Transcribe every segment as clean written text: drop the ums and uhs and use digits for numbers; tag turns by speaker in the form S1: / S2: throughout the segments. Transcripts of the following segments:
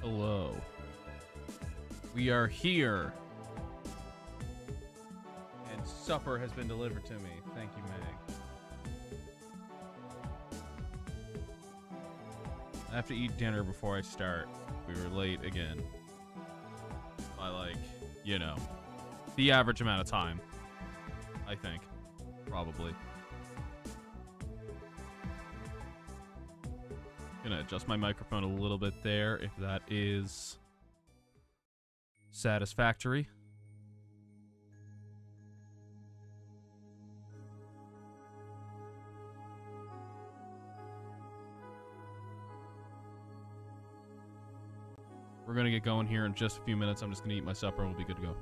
S1: Hello. We are here. And supper has been delivered to me. Thank you, Meg. I have to eat dinner before I start. We were late again. By, like, you know, the average amount of time. I think. Probably. Gonna adjust my microphone a little bit there, if that is satisfactory. We're gonna get going here in just a few minutes. I'm just gonna eat my supper and we'll be good to go.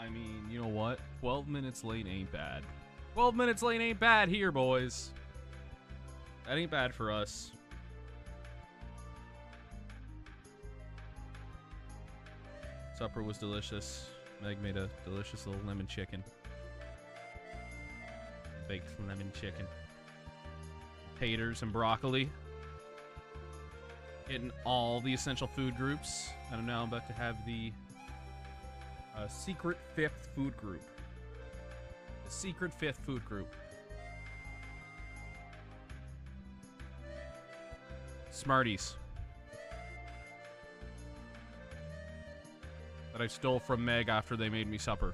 S1: I mean, you know what? 12 minutes late ain't bad. 12 minutes late ain't bad here, boys. That ain't bad for us. Supper was delicious. Meg made a delicious little lemon chicken. Baked lemon chicken. Taters and broccoli. Getting all the essential food groups. And now I'm about to have the secret fifth food group. The secret fifth food group. Smarties. That I stole from Meg after they made me supper.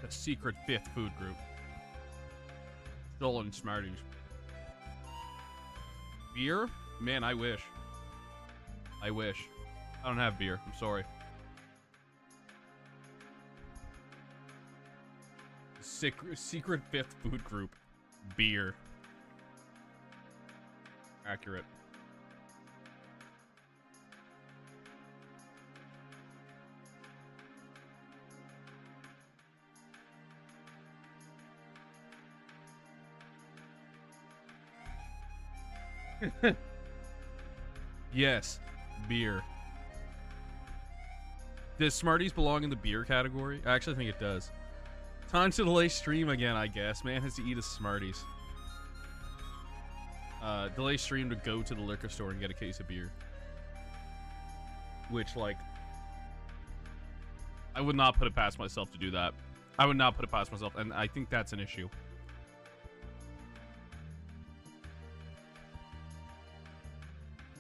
S1: The secret fifth food group. Stolen Smarties. Beer? Man, I wish. I wish. I don't have beer. I'm sorry. Secret fifth food group. Beer. Accurate. Yes, beer. Does Smarties belong in the beer category? I actually think it does. Time to delay stream again, I guess. Man has to eat his Smarties. Delay stream to go to the liquor store and get a case of beer. Which, like, I would not put it past myself to do that. I would not put it past myself, and I think that's an issue.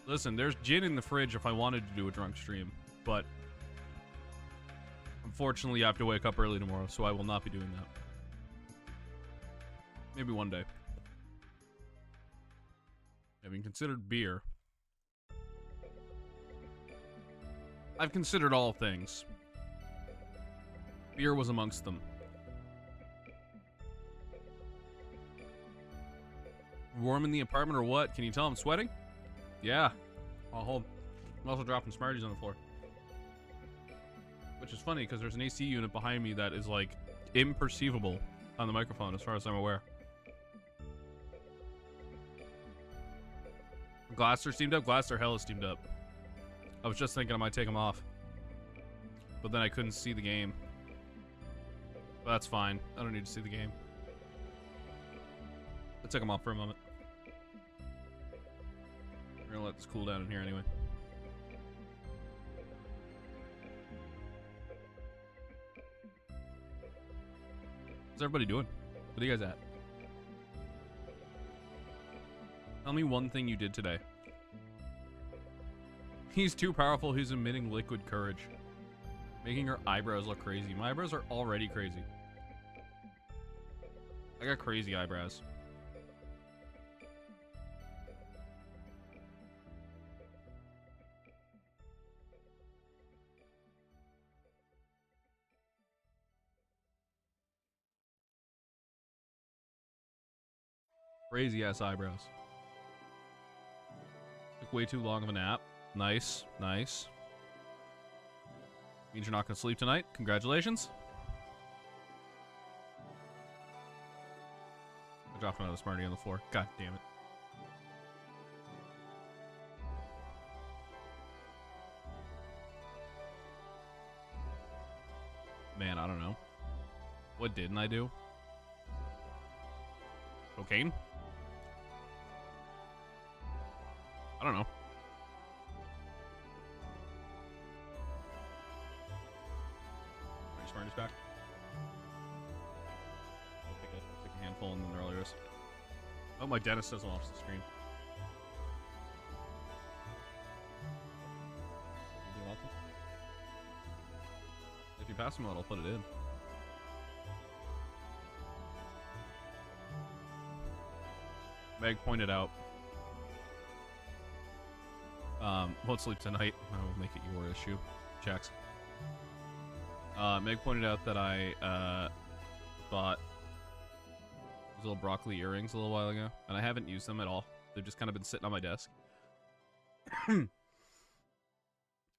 S1: Listen, there's gin in the fridge if I wanted to do a drunk stream, but unfortunately I have to wake up early tomorrow, so I will not be doing that. Maybe one day. Having considered beer, I've considered all things. Beer was amongst them. Warm in the apartment or what? Can you tell I'm sweating? Yeah. I'll hold. I'm also dropping Smarties on the floor. Which is funny because there's an AC unit behind me that is like imperceivable on the microphone as far as I'm aware. Glasser steamed up? Glasser hell is steamed up. I was just thinking I might take them off. But then I couldn't see the game. But that's fine. I don't need to see the game. I took them off for a moment. We're gonna let this cool down in here anyway. What's everybody doing? What are you guys at? Tell me one thing you did today. He's too powerful. He's emitting liquid courage. Making her eyebrows look crazy. My eyebrows are already crazy. I got crazy eyebrows. Crazy ass eyebrows. Took way too long of a nap. Nice, nice. Means you're not gonna sleep tonight. Congratulations. I dropped another Smartie on the floor. God damn it. Man, I don't know. What didn't I do? Cocaine? I don't know. Smarties back. I'll take a handful and then there is. Oh, my dentist doesn't watch the screen. You're welcome. If you pass me one, I'll put it in. Meg pointed out. Won't sleep tonight. I will make it your issue. Checks. Meg pointed out that I bought these little broccoli earrings a little while ago, and I haven't used them at all. They've just kind of been sitting on my desk.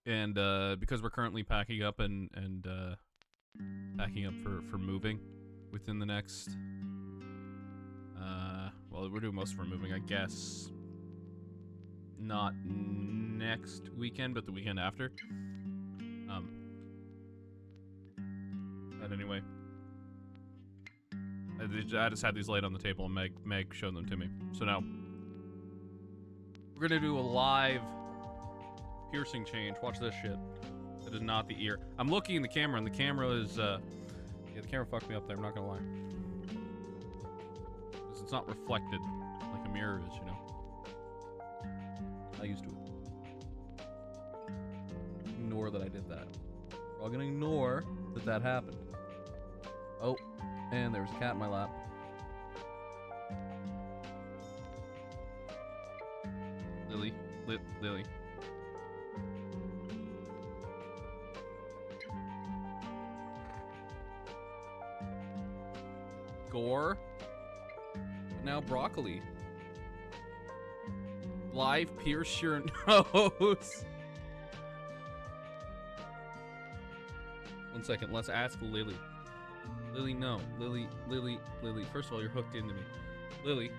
S1: And because we're currently packing up and packing up for moving within the next well, we're doing most of our moving, I guess. Not next weekend, but the weekend after. But anyway, I just had these laid on the table, and Meg showed them to me. So now we're gonna do a live piercing change. Watch this shit. That is not the ear. I'm looking in the camera, and the camera is yeah, the camera fucked me up there. I'm not gonna lie. It's not reflected like a mirror is, you know. I used to ignore that I did that. We're all gonna ignore that happened. Oh, and there was a cat in my lap. Lily. Lily. Gore. Now broccoli. Live pierce your nose. 1 second, let's ask Lily. Lily, no. Lily. First of all, you're hooked into me. Lily,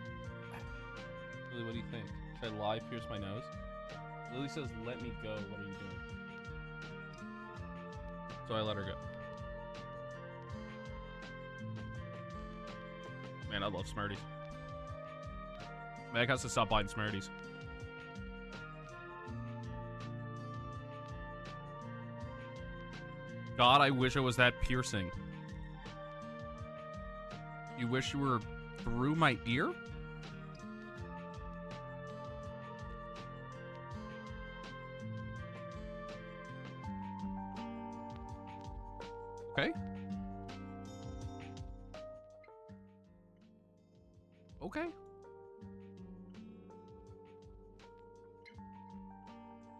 S1: what do you think? Should I live pierce my nose? Lily says, let me go. What are you doing? So I let her go. Man, I love Smarties. Meg has to stop buying Smarties. God, I wish I was that piercing. You wish you were through my ear? Okay. Okay.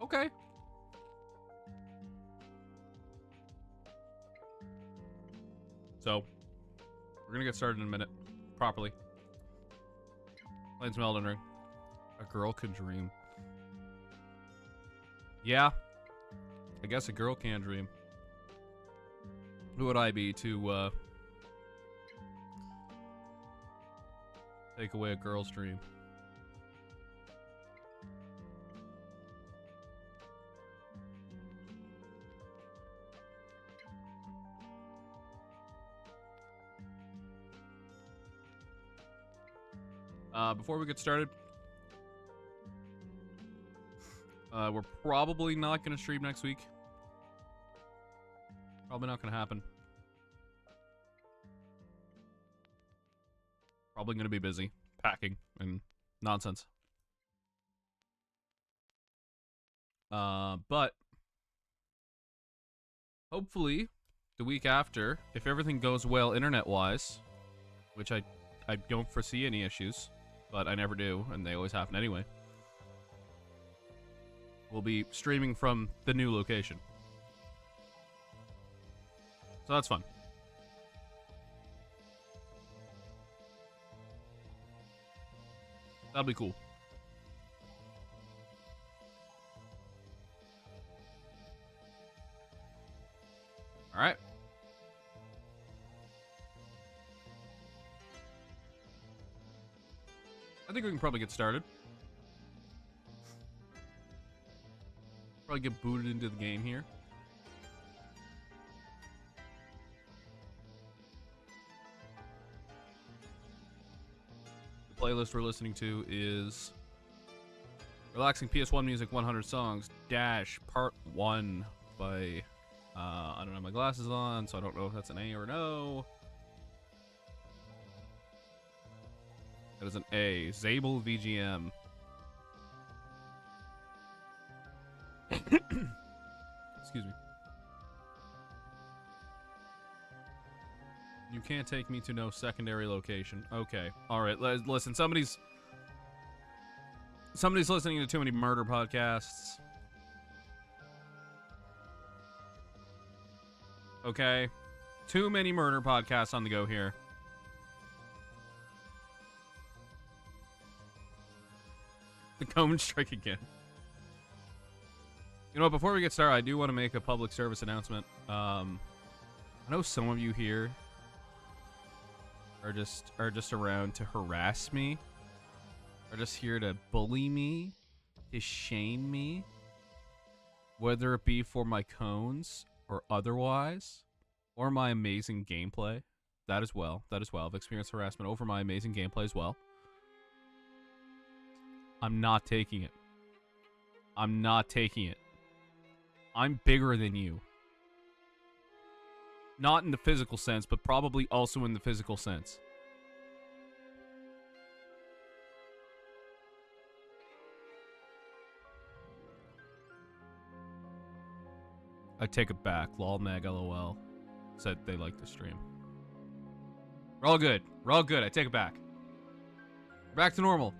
S1: Okay. So, we're gonna get started in a minute. Properly. Playing some Elden Ring. A girl can dream. Yeah. I guess a girl can dream. Who would I be to, take away a girl's dream? Before we get started, we're probably not going to stream next week. Probably not going to happen. Probably going to be busy packing and nonsense. But hopefully the week after, if everything goes well internet-wise, which I don't foresee any issues, but I never do, and they always happen anyway, we'll be streaming from the new location. So that's fun. That'll be cool. All right. I think we can probably get started. Probably get booted into the game here. The playlist we're listening to is Relaxing PS1 Music 100 Songs Dash Part 1 by, I don't have my glasses on, so I don't know if that's an A or an O. That is an A. Zabel VGM. Excuse me. You can't take me to no secondary location. Okay. Alright, listen, somebody's listening to too many murder podcasts. Okay. Too many murder podcasts on the go here. The Common strike again. You know what? Before we get started, I do want to make a public service announcement. I know some of you here are just around to harass me, are just here to bully me, to shame me, whether it be for my cones or otherwise, or my amazing gameplay. That as well. I've experienced harassment over my amazing gameplay as well. I'm not taking it. I'm not taking it. I'm bigger than you. Not in the physical sense, but probably also in the physical sense. I take it back. Lolmag LOL said they liked the stream. We're all good. We're all good. I take it back. We're back to normal.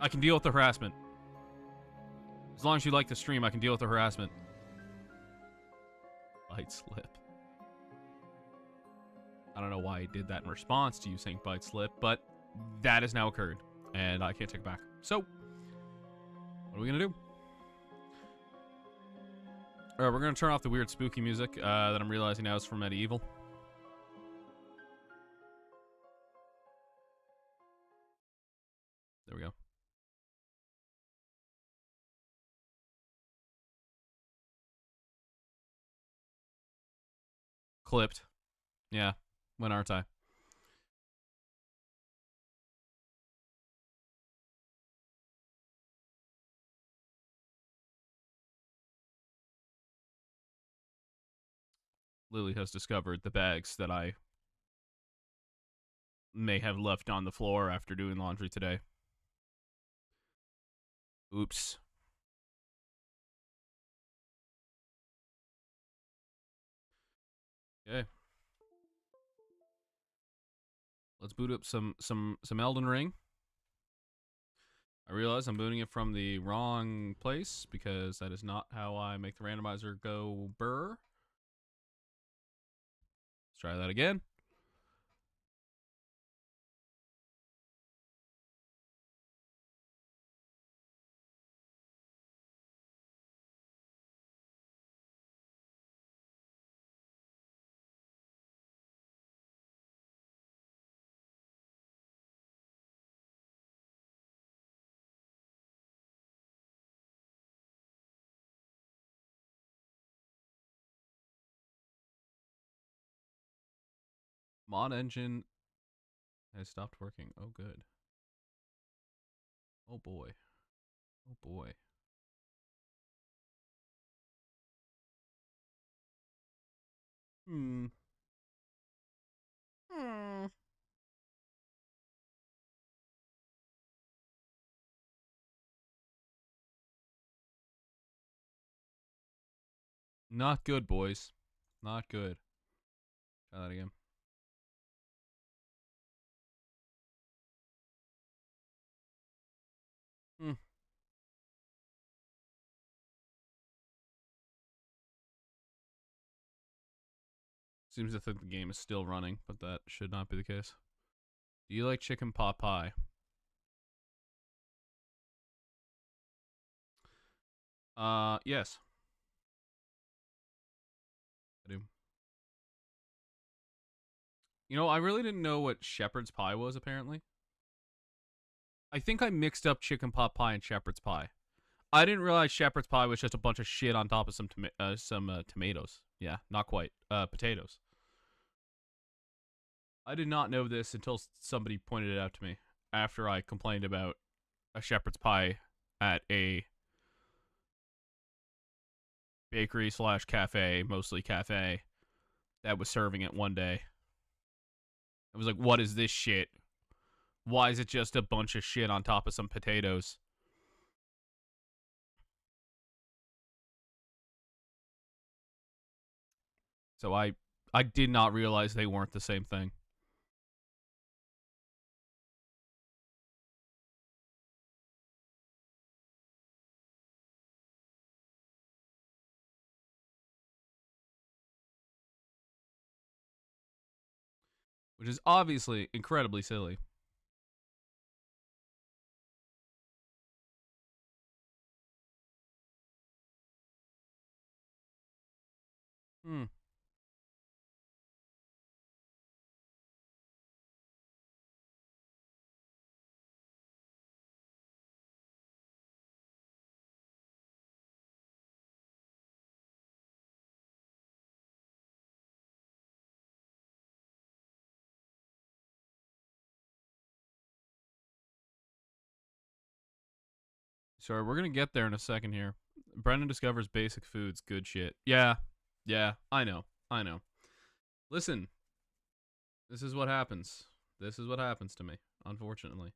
S1: I can deal with the harassment. As long as you like the stream, I can deal with the harassment. Bite slip. I don't know why I did that in response to you saying bite slip, but that has now occurred, and I can't take it back. So, what are we gonna do? Alright, we're gonna turn off the weird spooky music that I'm realizing now is from Medieval. There we go. Clipped. Yeah. When aren't I? Lily has discovered the bags that I may have left on the floor after doing laundry today. Oops. Okay. Let's boot up some Elden Ring. I realize I'm booting it from the wrong place because that is not how I make the randomizer go burr. Let's try that again. Mod engine has stopped working. Oh, good. Oh, boy. Oh, boy. Hmm. Not good, boys. Not good. Try that again. Hmm. Seems to think the game is still running, but that should not be the case. Do you like chicken pot pie? Yes. I do. You know, I really didn't know what shepherd's pie was, apparently. I think I mixed up chicken pot pie and shepherd's pie. I didn't realize shepherd's pie was just a bunch of shit on top of some tomatoes. Yeah, not quite. Potatoes. I did not know this until somebody pointed it out to me after I complained about a shepherd's pie at a bakery slash cafe, mostly cafe, that was serving it one day. I was like, what is this shit? Why is it just a bunch of shit on top of some potatoes? So I did not realize they weren't the same thing. Which is obviously incredibly silly. Hmm. Sorry, we're gonna get there in a second here. Brendan discovers basic foods. Good shit. Yeah. Yeah. I know. I know. Listen, this is what happens. This is what happens to me, unfortunately.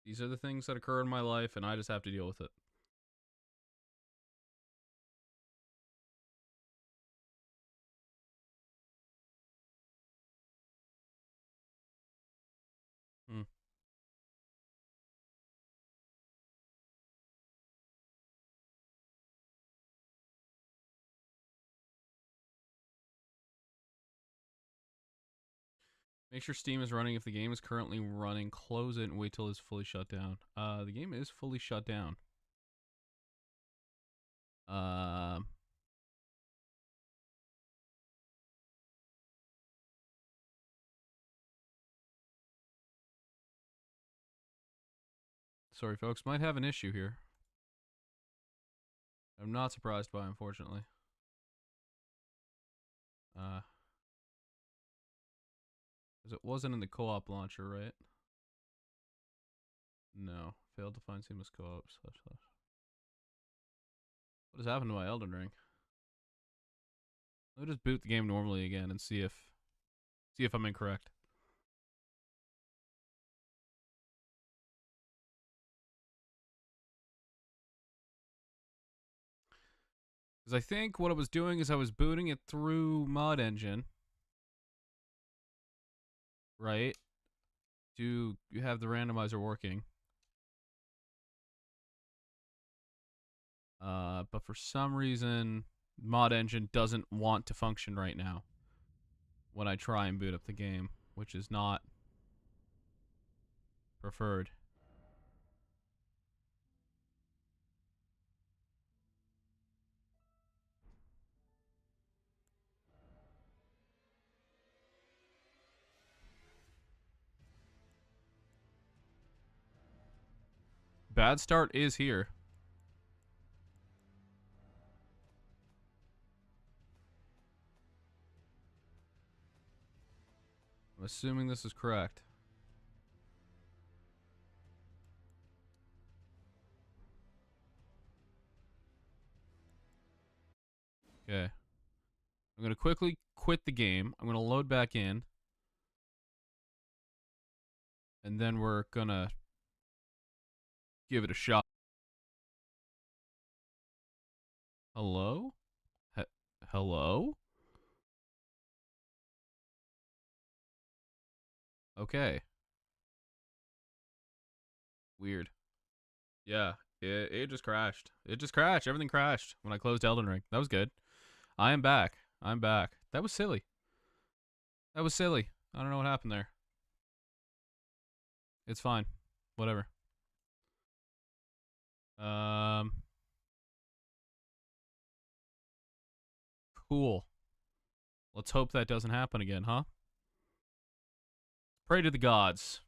S1: These are the things that occur in my life, and I just have to deal with it. Hmm. Make sure Steam is running. If the game is currently running, close it and wait till it's fully shut down. The game is fully shut down. Um, sorry, folks. Might have an issue here. I'm not surprised by, unfortunately. Uh, because it wasn't in the co-op launcher, right? No. Failed to find seamless co-op. Slash. What has happened to my Elden Ring? Let me just boot the game normally again and see if I'm incorrect. Because I think what I was doing is I was booting it through Mod Engine, right? Do you have the randomizer working? But for some reason, Mod Engine doesn't want to function right now when I try and boot up the game, which is not preferred. Bad start is here. I'm assuming this is correct. Okay. I'm going to quickly quit the game. I'm going to load back in. And then we're going to give it a shot. Hello? Hello? Okay. Weird. Yeah, it just crashed. It just crashed. Everything crashed when I closed Elden Ring. That was good. I am back. I'm back. That was silly. That was silly. I don't know what happened there. It's fine. Whatever. Um, cool. Let's hope that doesn't happen again, huh? Pray to the gods.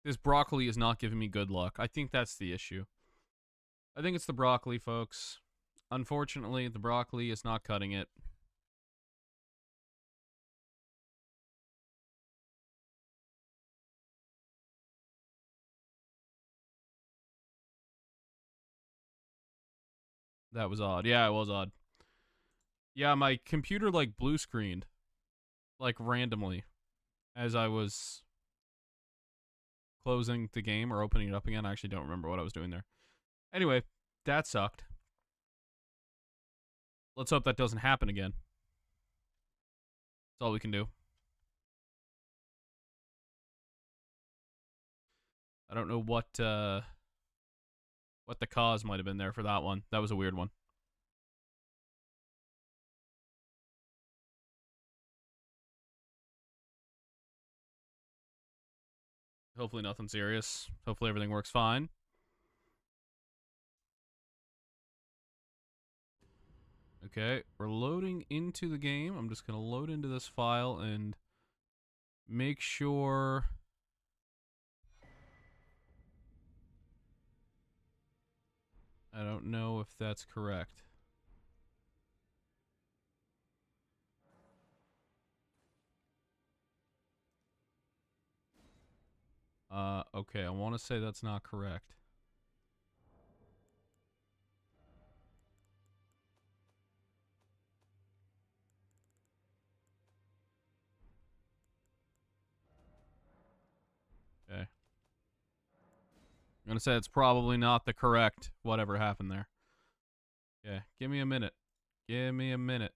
S1: This broccoli is not giving me good luck. I think that's the issue. I think it's the broccoli, folks. Unfortunately, the broccoli is not cutting it. That was odd. Yeah, it was odd. Yeah, my computer like blue screened like randomly as I was closing the game or opening it up again. I actually don't remember what I was doing there. Anyway, that sucked. Let's hope that doesn't happen again. That's all we can do. I don't know what the cause might have been there for that one. That was a weird one. Hopefully nothing serious. Hopefully everything works fine. Okay, we're loading into the game. I'm just going to load into this file and make sure... I don't know if that's correct. Okay, I want to say that's not correct. Okay. I'm gonna say it's probably not the correct whatever happened there. Okay, give me a minute. Give me a minute.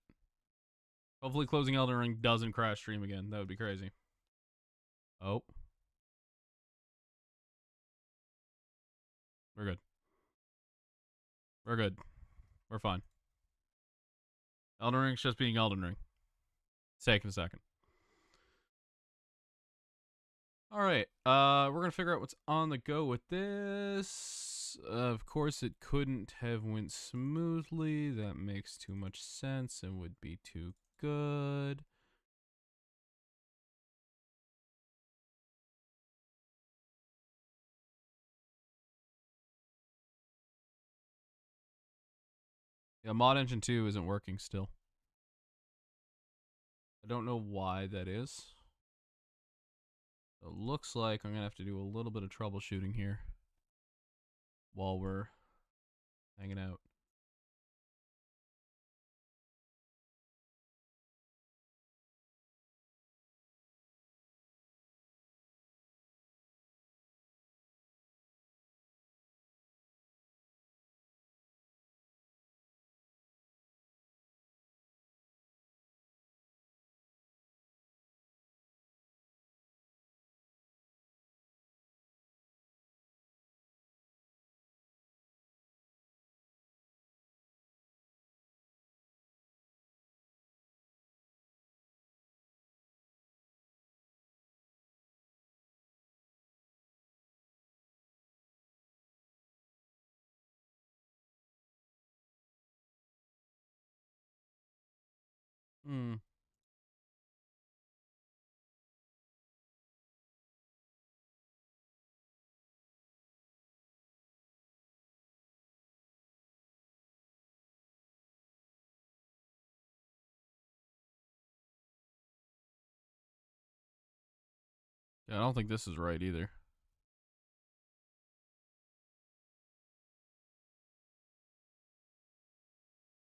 S1: Hopefully closing Elden Ring doesn't crash stream again. That would be crazy. Oh. We're good. We're good. We're fine. Elden Ring's just being Elden Ring. It's taking a second. Alright, we're gonna figure out what's on the go with this. Of course, it couldn't have went smoothly. That makes too much sense and would be too good. Yeah, Mod Engine 2 isn't working still. I don't know why that is. It looks like I'm gonna have to do a little bit of troubleshooting here while we're hanging out. Hmm. Yeah, I don't think this is right either.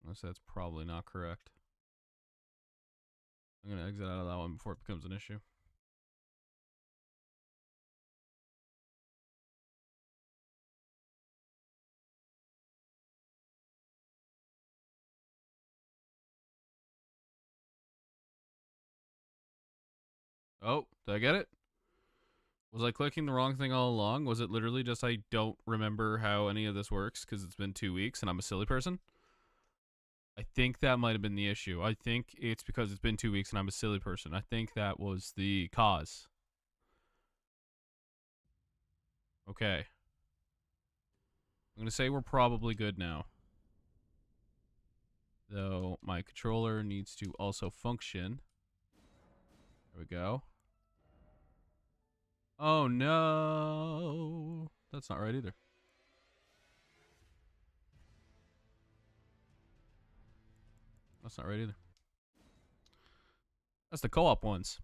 S1: Unless that's probably not correct. I'm gonna exit out of that one before it becomes an issue. Oh, did I get it? Was I clicking the wrong thing all along? Was it literally just I don't remember how any of this works because it's been 2 weeks and I'm a silly person? I think that might have been the issue. I think it's because it's been 2 weeks and I'm a silly person. I think that was the cause. Okay. I'm going to say we're probably good now. Though my controller needs to also function. There we go. Oh no. That's not right either. That's not right either. That's the co-op ones.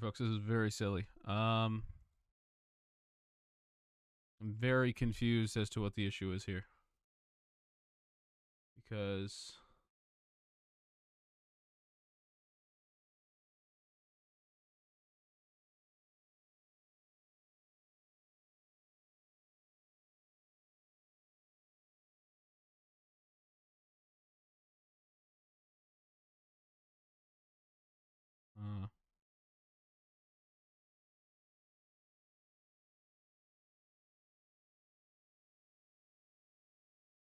S1: folks. This is very silly. I'm very confused as to what the issue is here. Because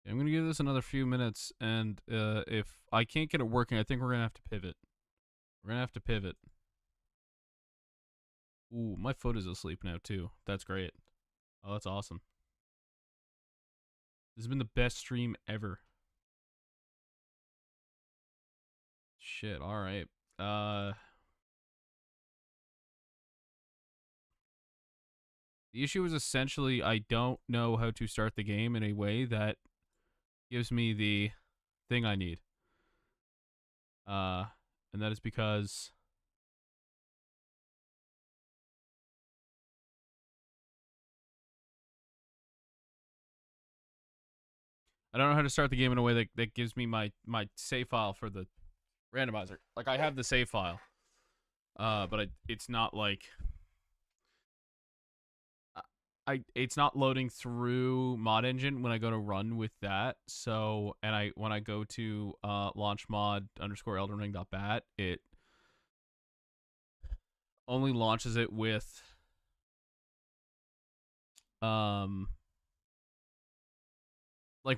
S1: I'm gonna give this another few minutes, and if I can't get it working, I think we're gonna have to pivot. We're gonna have to pivot. Ooh, my foot is asleep now too. That's great. Oh, that's awesome. This has been the best stream ever. Shit. All right. The issue is essentially I don't know how to start the game in a way that gives me the thing I need. And that is because I don't know how to start the game in a way that gives me my save file for the randomizer. Like I have the save file, but it's not like it's not loading through Mod Engine when I go to run with that. So and when I go to launch mod _eldenring.bat, it only launches it with like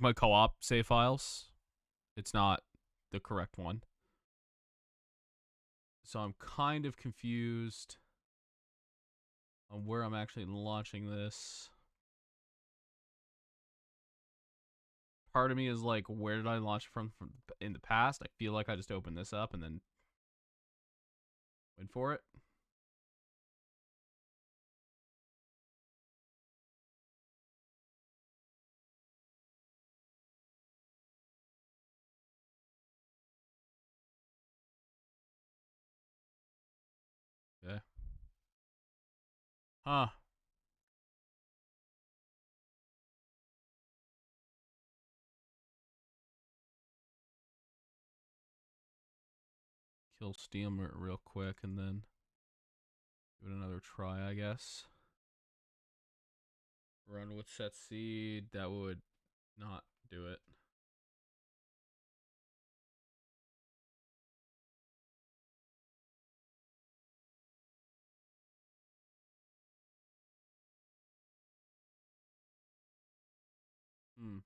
S1: my co-op save files. It's not the correct one. So I'm kind of confused on where I'm actually launching this. Part of me is like, where did I launch from in the past? I feel like I just opened this up and then went for it. Okay. Huh. Kill Steam real quick and then give it another try, I guess. Run with set seed. That would not do it. Hmm.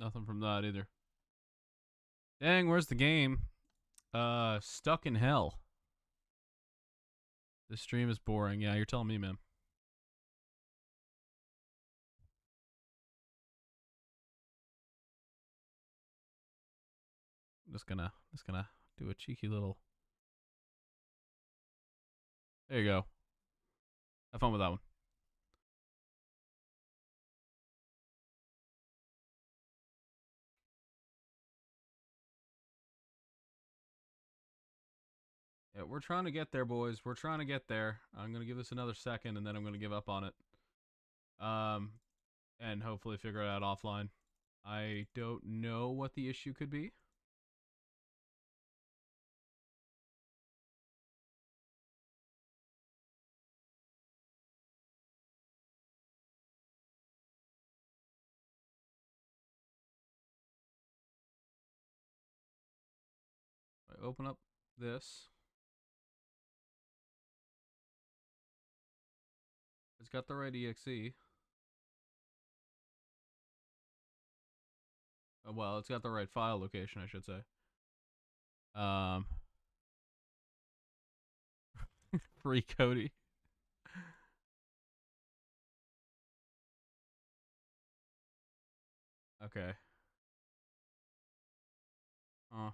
S1: Nothing from that either. Dang, where's the game? Stuck in hell. This stream is boring. Yeah, you're telling me, man. Just gonna do a cheeky little. There you go. Have fun with that one. Yeah, we're trying to get there, boys. We're trying to get there. I'm gonna give this another second, and then I'm gonna give up on it. And hopefully figure it out offline. I don't know what the issue could be. open up this. It's got the right exe. Well, it's got the right file location, I should say. Free Cody. Okay. Oh.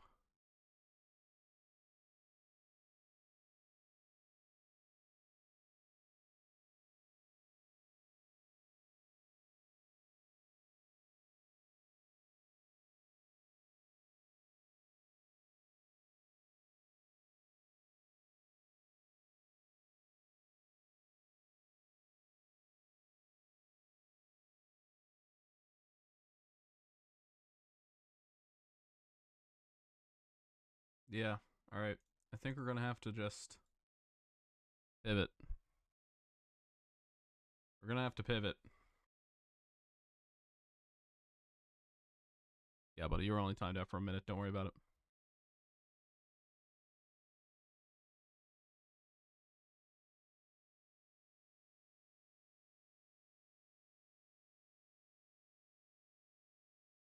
S1: Yeah. All right. I think we're gonna have to just pivot. We're gonna have to pivot. Yeah, buddy, you were only timed out for a minute. Don't worry about it.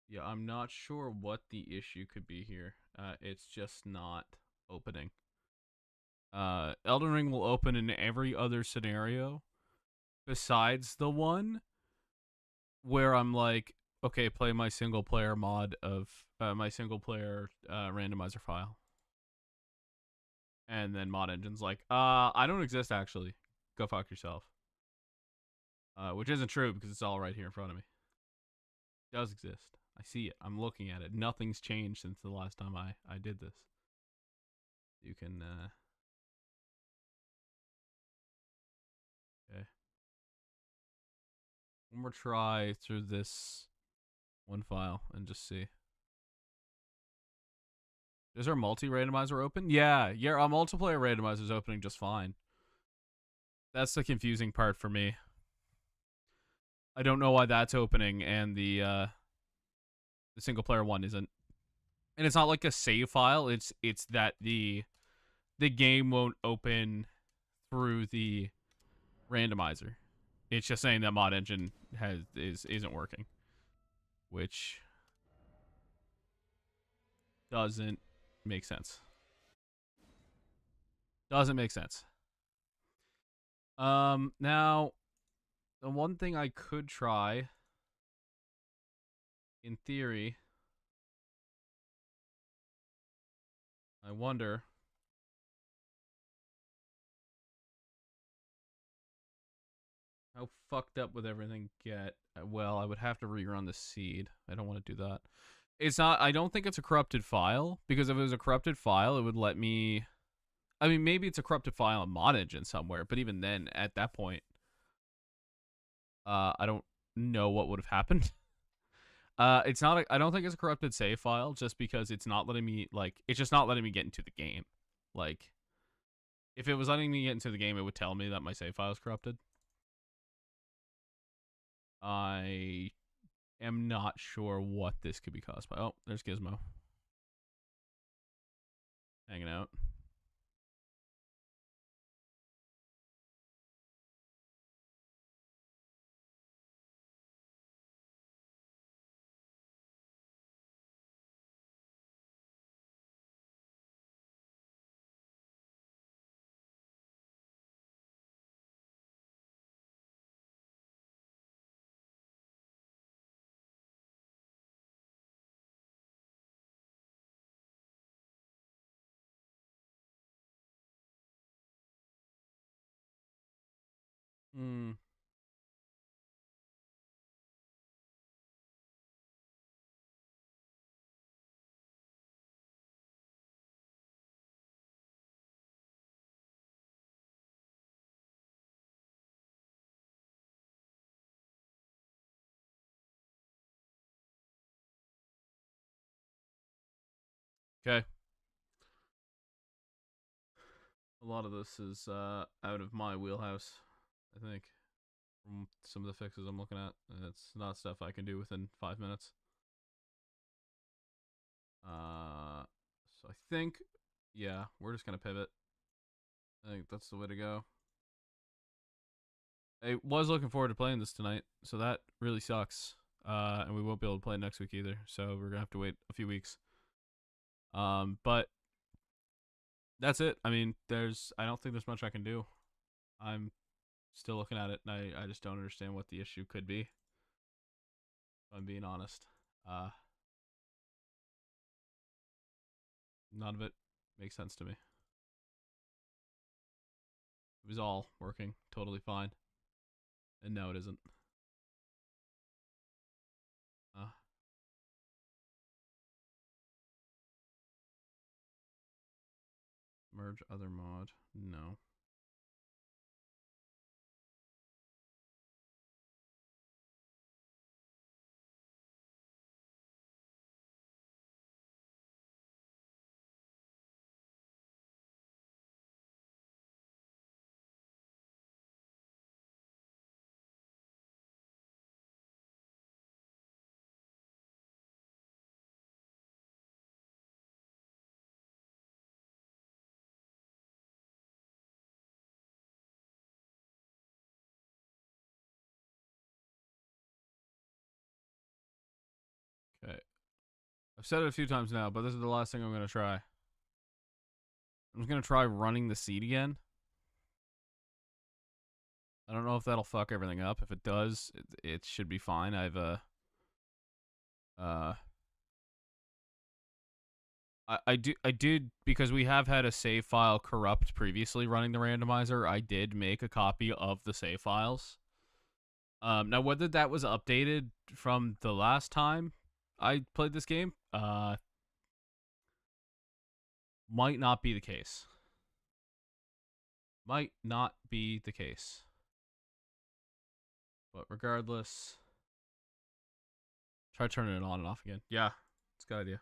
S1: Yeah, I'm not sure what the issue could be here. It's just not opening. Elden Ring will open in every other scenario besides the one where I'm like, okay, play my single player mod of my single player randomizer file. And then Mod Engine's like, I don't exist actually. Go fuck yourself. Which isn't true because it's all right here in front of me. It does exist. I see it. I'm looking at it. Nothing's changed since the last time I did this. You can okay. One more try through this one file and just see. Is our multi-randomizer open? Yeah, our multiplayer randomizer is opening just fine. That's the confusing part for me. I don't know why that's opening and the single player one isn't. And it's not like a save file. It's that the game won't open through the randomizer. It's just saying that Mod Engine isn't working, which doesn't make sense. Doesn't make sense. Now, the one thing I could try, in theory, I wonder. How fucked up would everything get? Well, I would have to rerun the seed. I don't want to do that. It's not. I don't think it's a corrupted file because if it was a corrupted file, it would let me. I mean, maybe it's a corrupted file in Mod Engine somewhere, but even then, at that point, I don't know what would have happened. It's not. I don't think it's a corrupted save file, just because it's not letting me It's just not letting me get into the game. Like, if it was letting me get into the game, it would tell me that my save file is corrupted. I am not sure what this could be caused by. Oh, there's Gizmo. Hanging out. Hmm. Okay. A lot of this is out of my wheelhouse, I think, from some of the fixes I'm looking at. It's not stuff I can do within 5 minutes. So I think Yeah, we're just gonna pivot. I think that's the way to go. I was looking forward to playing this tonight, so that really sucks. And we won't be able to play it next week either, so we're gonna have to wait a few weeks. But that's it. I mean, I don't think there's much I can do. I'm still looking at it, and I just don't understand what the issue could be. If I'm being honest. None of it makes sense to me. It was all working totally fine. And no, it isn't. Merge other mod. No. Okay. I've said it a few times now, but this is the last thing I'm going to try. I'm just going to try running the seed again. I don't know if that'll fuck everything up. If it does, it should be fine. I did, because we have had a save file corrupt previously running the randomizer. I did make a copy of the save files. Now whether that was updated from the last time I played this game, might not be the case. Might not be the case. But regardless, try turning it on and off again. Yeah, it's a good idea.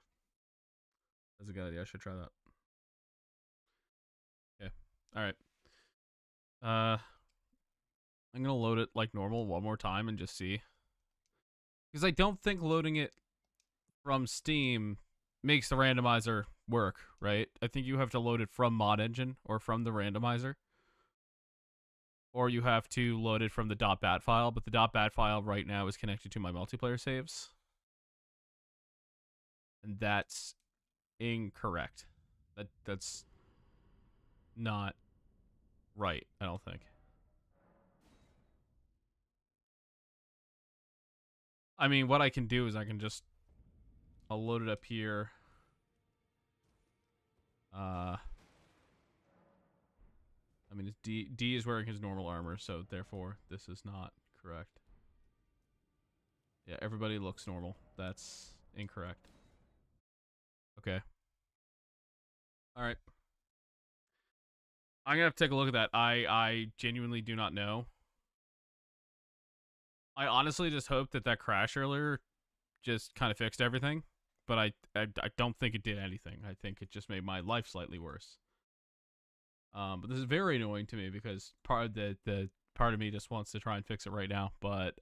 S1: That's a good idea. I should try that. Okay. All right. I'm gonna load it like normal one more time and just see, because I don't think loading it from Steam makes the randomizer work, right? I think you have to load it from Mod Engine or from the randomizer, or you have to load it from the .bat file. But the .bat file right now is connected to my multiplayer saves, and that's incorrect. That's not right, I don't think. I mean, what I can do is I'll load it up here. I mean, D is wearing his normal armor, so therefore this is not correct. Yeah, everybody looks normal. That's incorrect. Okay. All right. I'm gonna have to take a look at that. I genuinely do not know. I honestly just hope that crash earlier just kind of fixed everything, but I don't think it did anything. I think it just made my life slightly worse. But this is very annoying to me because part of the part of me just wants to try and fix it right now. But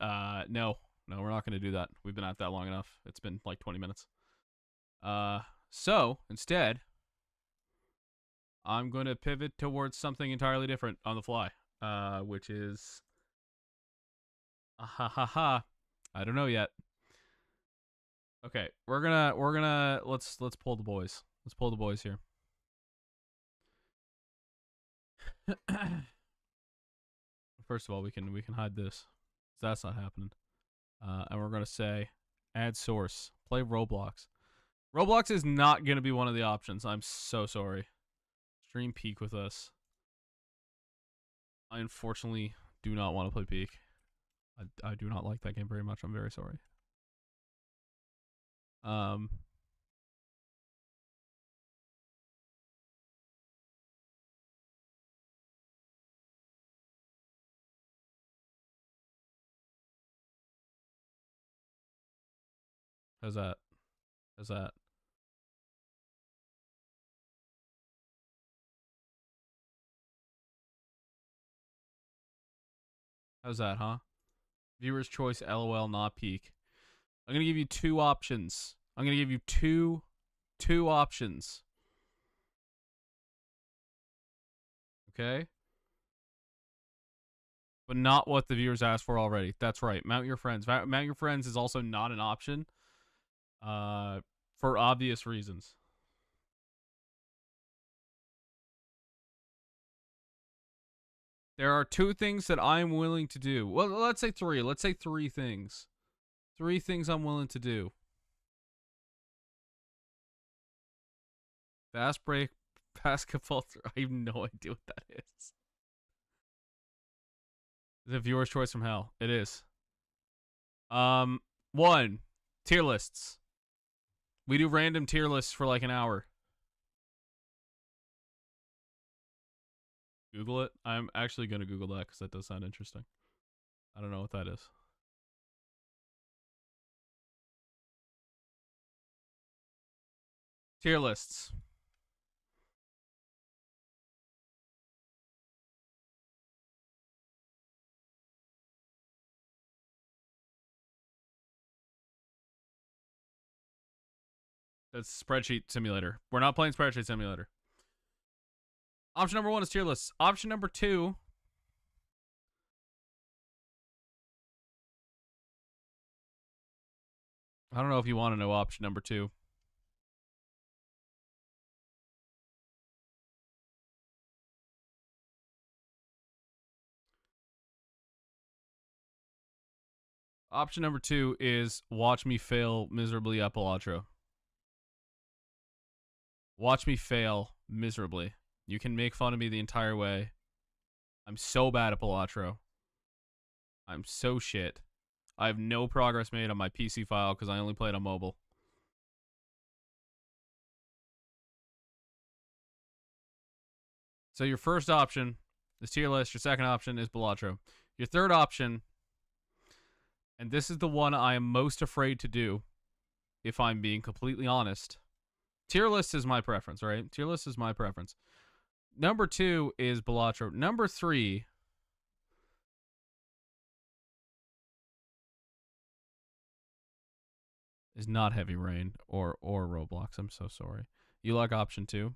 S1: no, we're not going to do that. We've been at that long enough. It's been like 20 minutes. So instead, I'm going to pivot towards something entirely different on the fly, which is I don't know yet. Okay, we're gonna let's pull the boys. Let's pull the boys here. First of all, we can hide this. That's not happening. And we're gonna say add source. Play Roblox. Roblox is not gonna be one of the options. I'm so sorry. Stream Peak with us. I unfortunately do not want to play Peak. I do not like that game very much. I'm very sorry. How's that? How's that? How's that, huh? Viewer's choice, LOL, not Peak. I'm gonna give you two options. I'm gonna give you two options. Okay? But not what the viewers asked for already. That's right. Mount Your Friends. Mount Your Friends is also not an option. For obvious reasons. There are 2 things that I'm willing to do. Well, let's say 3. Let's say 3 things. 3 things I'm willing to do. Fast break, basketball. I have no idea what that is. The viewer's choice from hell. It is. 1. Tier lists. We do random tier lists for like an hour. Google it. I'm actually going to Google that because that does sound interesting. I don't know what that is. Tier lists. That's Spreadsheet Simulator. We're not playing Spreadsheet Simulator. Option number 1 is tier lists. Option number 2. I don't know if you want to know option number 2. Option number 2 is watch me fail miserably at Balatro. Watch me fail miserably. You can make fun of me the entire way. I'm so bad at Balatro. I'm so shit. I have no progress made on my PC file because I only play it on mobile. So your first option is tier list. Your second option is Balatro. Your third option, and this is the one I am most afraid to do, if I'm being completely honest. Tier list is my preference, right? Tier list is my preference. Number 2 is Balatro. Number 3 is not Heavy Rain or Roblox. I'm so sorry. You like option 2?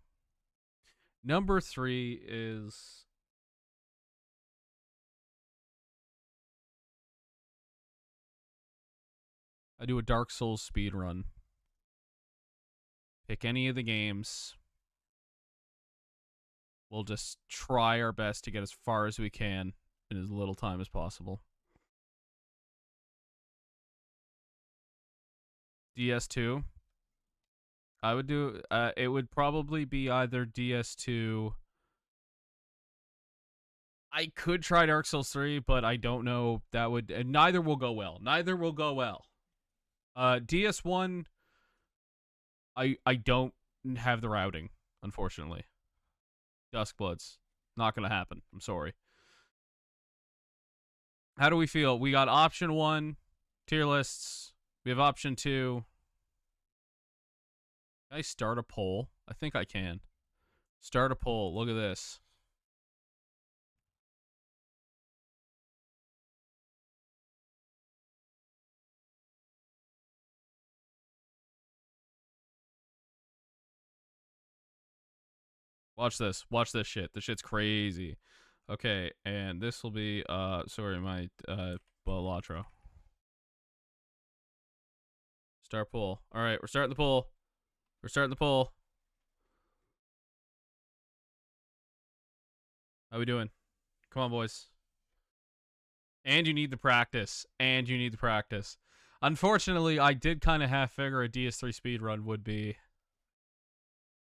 S1: Number 3 is... I do a Dark Souls speed run. Pick any of the games. We'll just try our best to get as far as we can in as little time as possible. DS2. I would do... it would probably be either DS2... I could try Dark Souls 3, but I don't know. That would... neither will go well. Neither will go well. DS1... I don't have the routing, unfortunately. Duskbloods. Not going to happen. I'm sorry. How do we feel? We got option 1, tier lists. We have option 2. Can I start a poll? I think I can. Start a poll. Look at this. Watch this. Watch this shit. This shit's crazy. Okay, and this will be, sorry, my, Balatro. Start poll. All right, we're starting the poll. We're starting the poll. How we doing? Come on, boys. And you need the practice. And you need the practice. Unfortunately, I did kind of half figure a DS3 speedrun would be...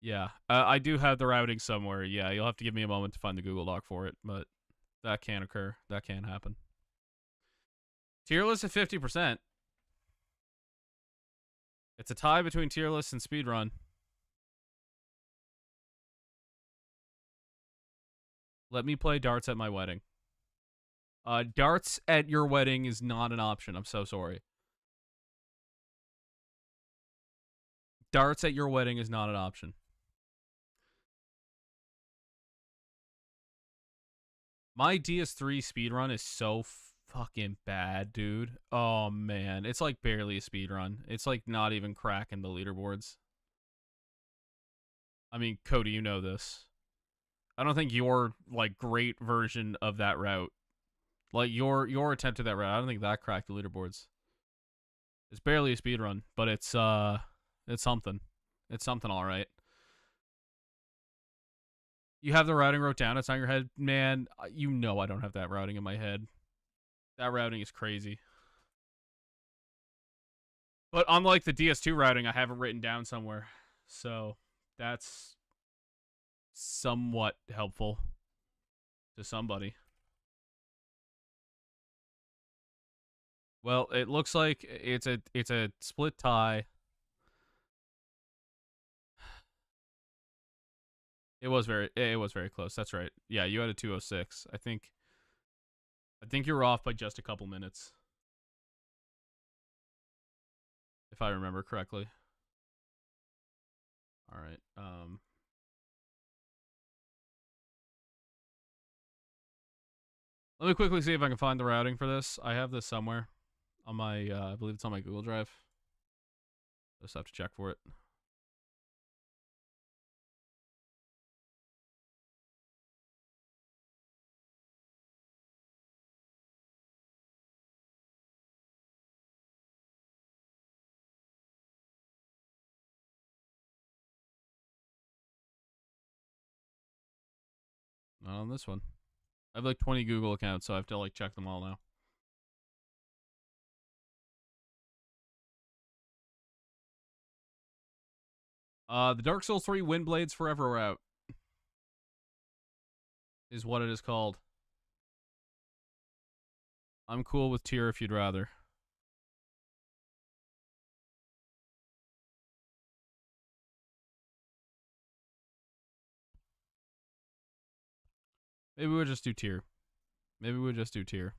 S1: Yeah, I do have the routing somewhere. Yeah, you'll have to give me a moment to find the Google Doc for it, but that can't occur. That can't happen. Tier list at 50%. It's a tie between tier list and speedrun. Let me play darts at my wedding. Darts at your wedding is not an option. I'm so sorry. Darts at your wedding is not an option. My DS3 speedrun is so fucking bad, dude. Oh, man. It's like barely a speedrun. It's like not even cracking the leaderboards. I mean, Cody, you know this. I don't think your like great version of that route, like your attempt at that route, I don't think that cracked the leaderboards. It's barely a speed run, but it's something. It's something, all right. You have the routing wrote down. It's on your head, man. You know I don't have that routing in my head. That routing is crazy. But unlike the DS2 routing, I have it written down somewhere, so that's somewhat helpful to somebody. Well, it looks like it's a split tie. It was very close. That's right. Yeah, you had a 206. I think you were off by just a couple minutes, if I remember correctly. All right. Let me quickly see if I can find the routing for this. I have this somewhere on my I believe it's on my Google Drive. Just have to check for it. Not on this one. I have like 20 Google accounts, so I have to like check them all now. The Dark Souls 3 Windblades Forever route is what it is called. I'm cool with tier if you'd rather. Maybe we'll just do tier. Maybe we'll just do tier.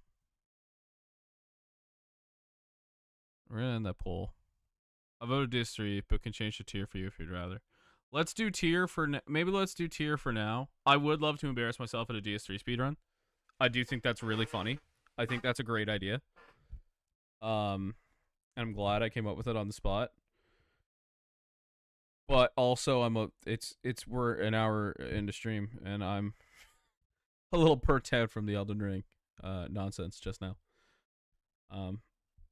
S1: We're gonna end that poll. I voted DS3, but can change to tier for you if you'd rather. Let's do tier for maybe let's do tier for now. I would love to embarrass myself at a DS3 speedrun. I do think that's really funny. I think that's a great idea. And I'm glad I came up with it on the spot. But also we're an hour into stream and I'm a little perked out from the Elden Ring nonsense just now. And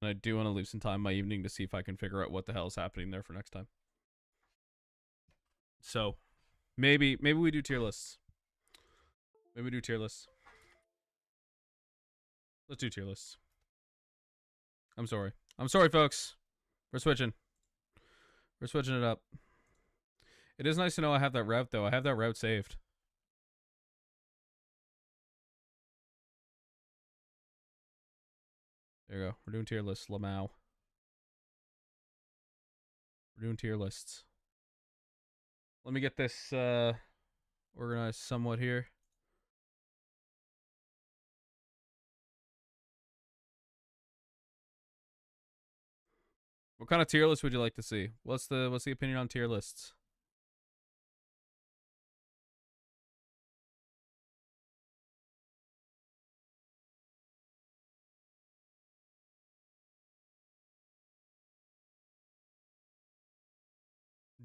S1: I do want to leave some time in my evening to see if I can figure out what the hell is happening there for next time. So maybe we do tier lists. Maybe we do tier lists. Let's do tier lists. I'm sorry, folks. We're switching it up. It is nice to know I have that route, though. I have that route saved. There you go. We're doing tier lists, Lamau. We're doing tier lists. Let me get this organized somewhat here. What kind of tier list would you like to see? What's the opinion on tier lists?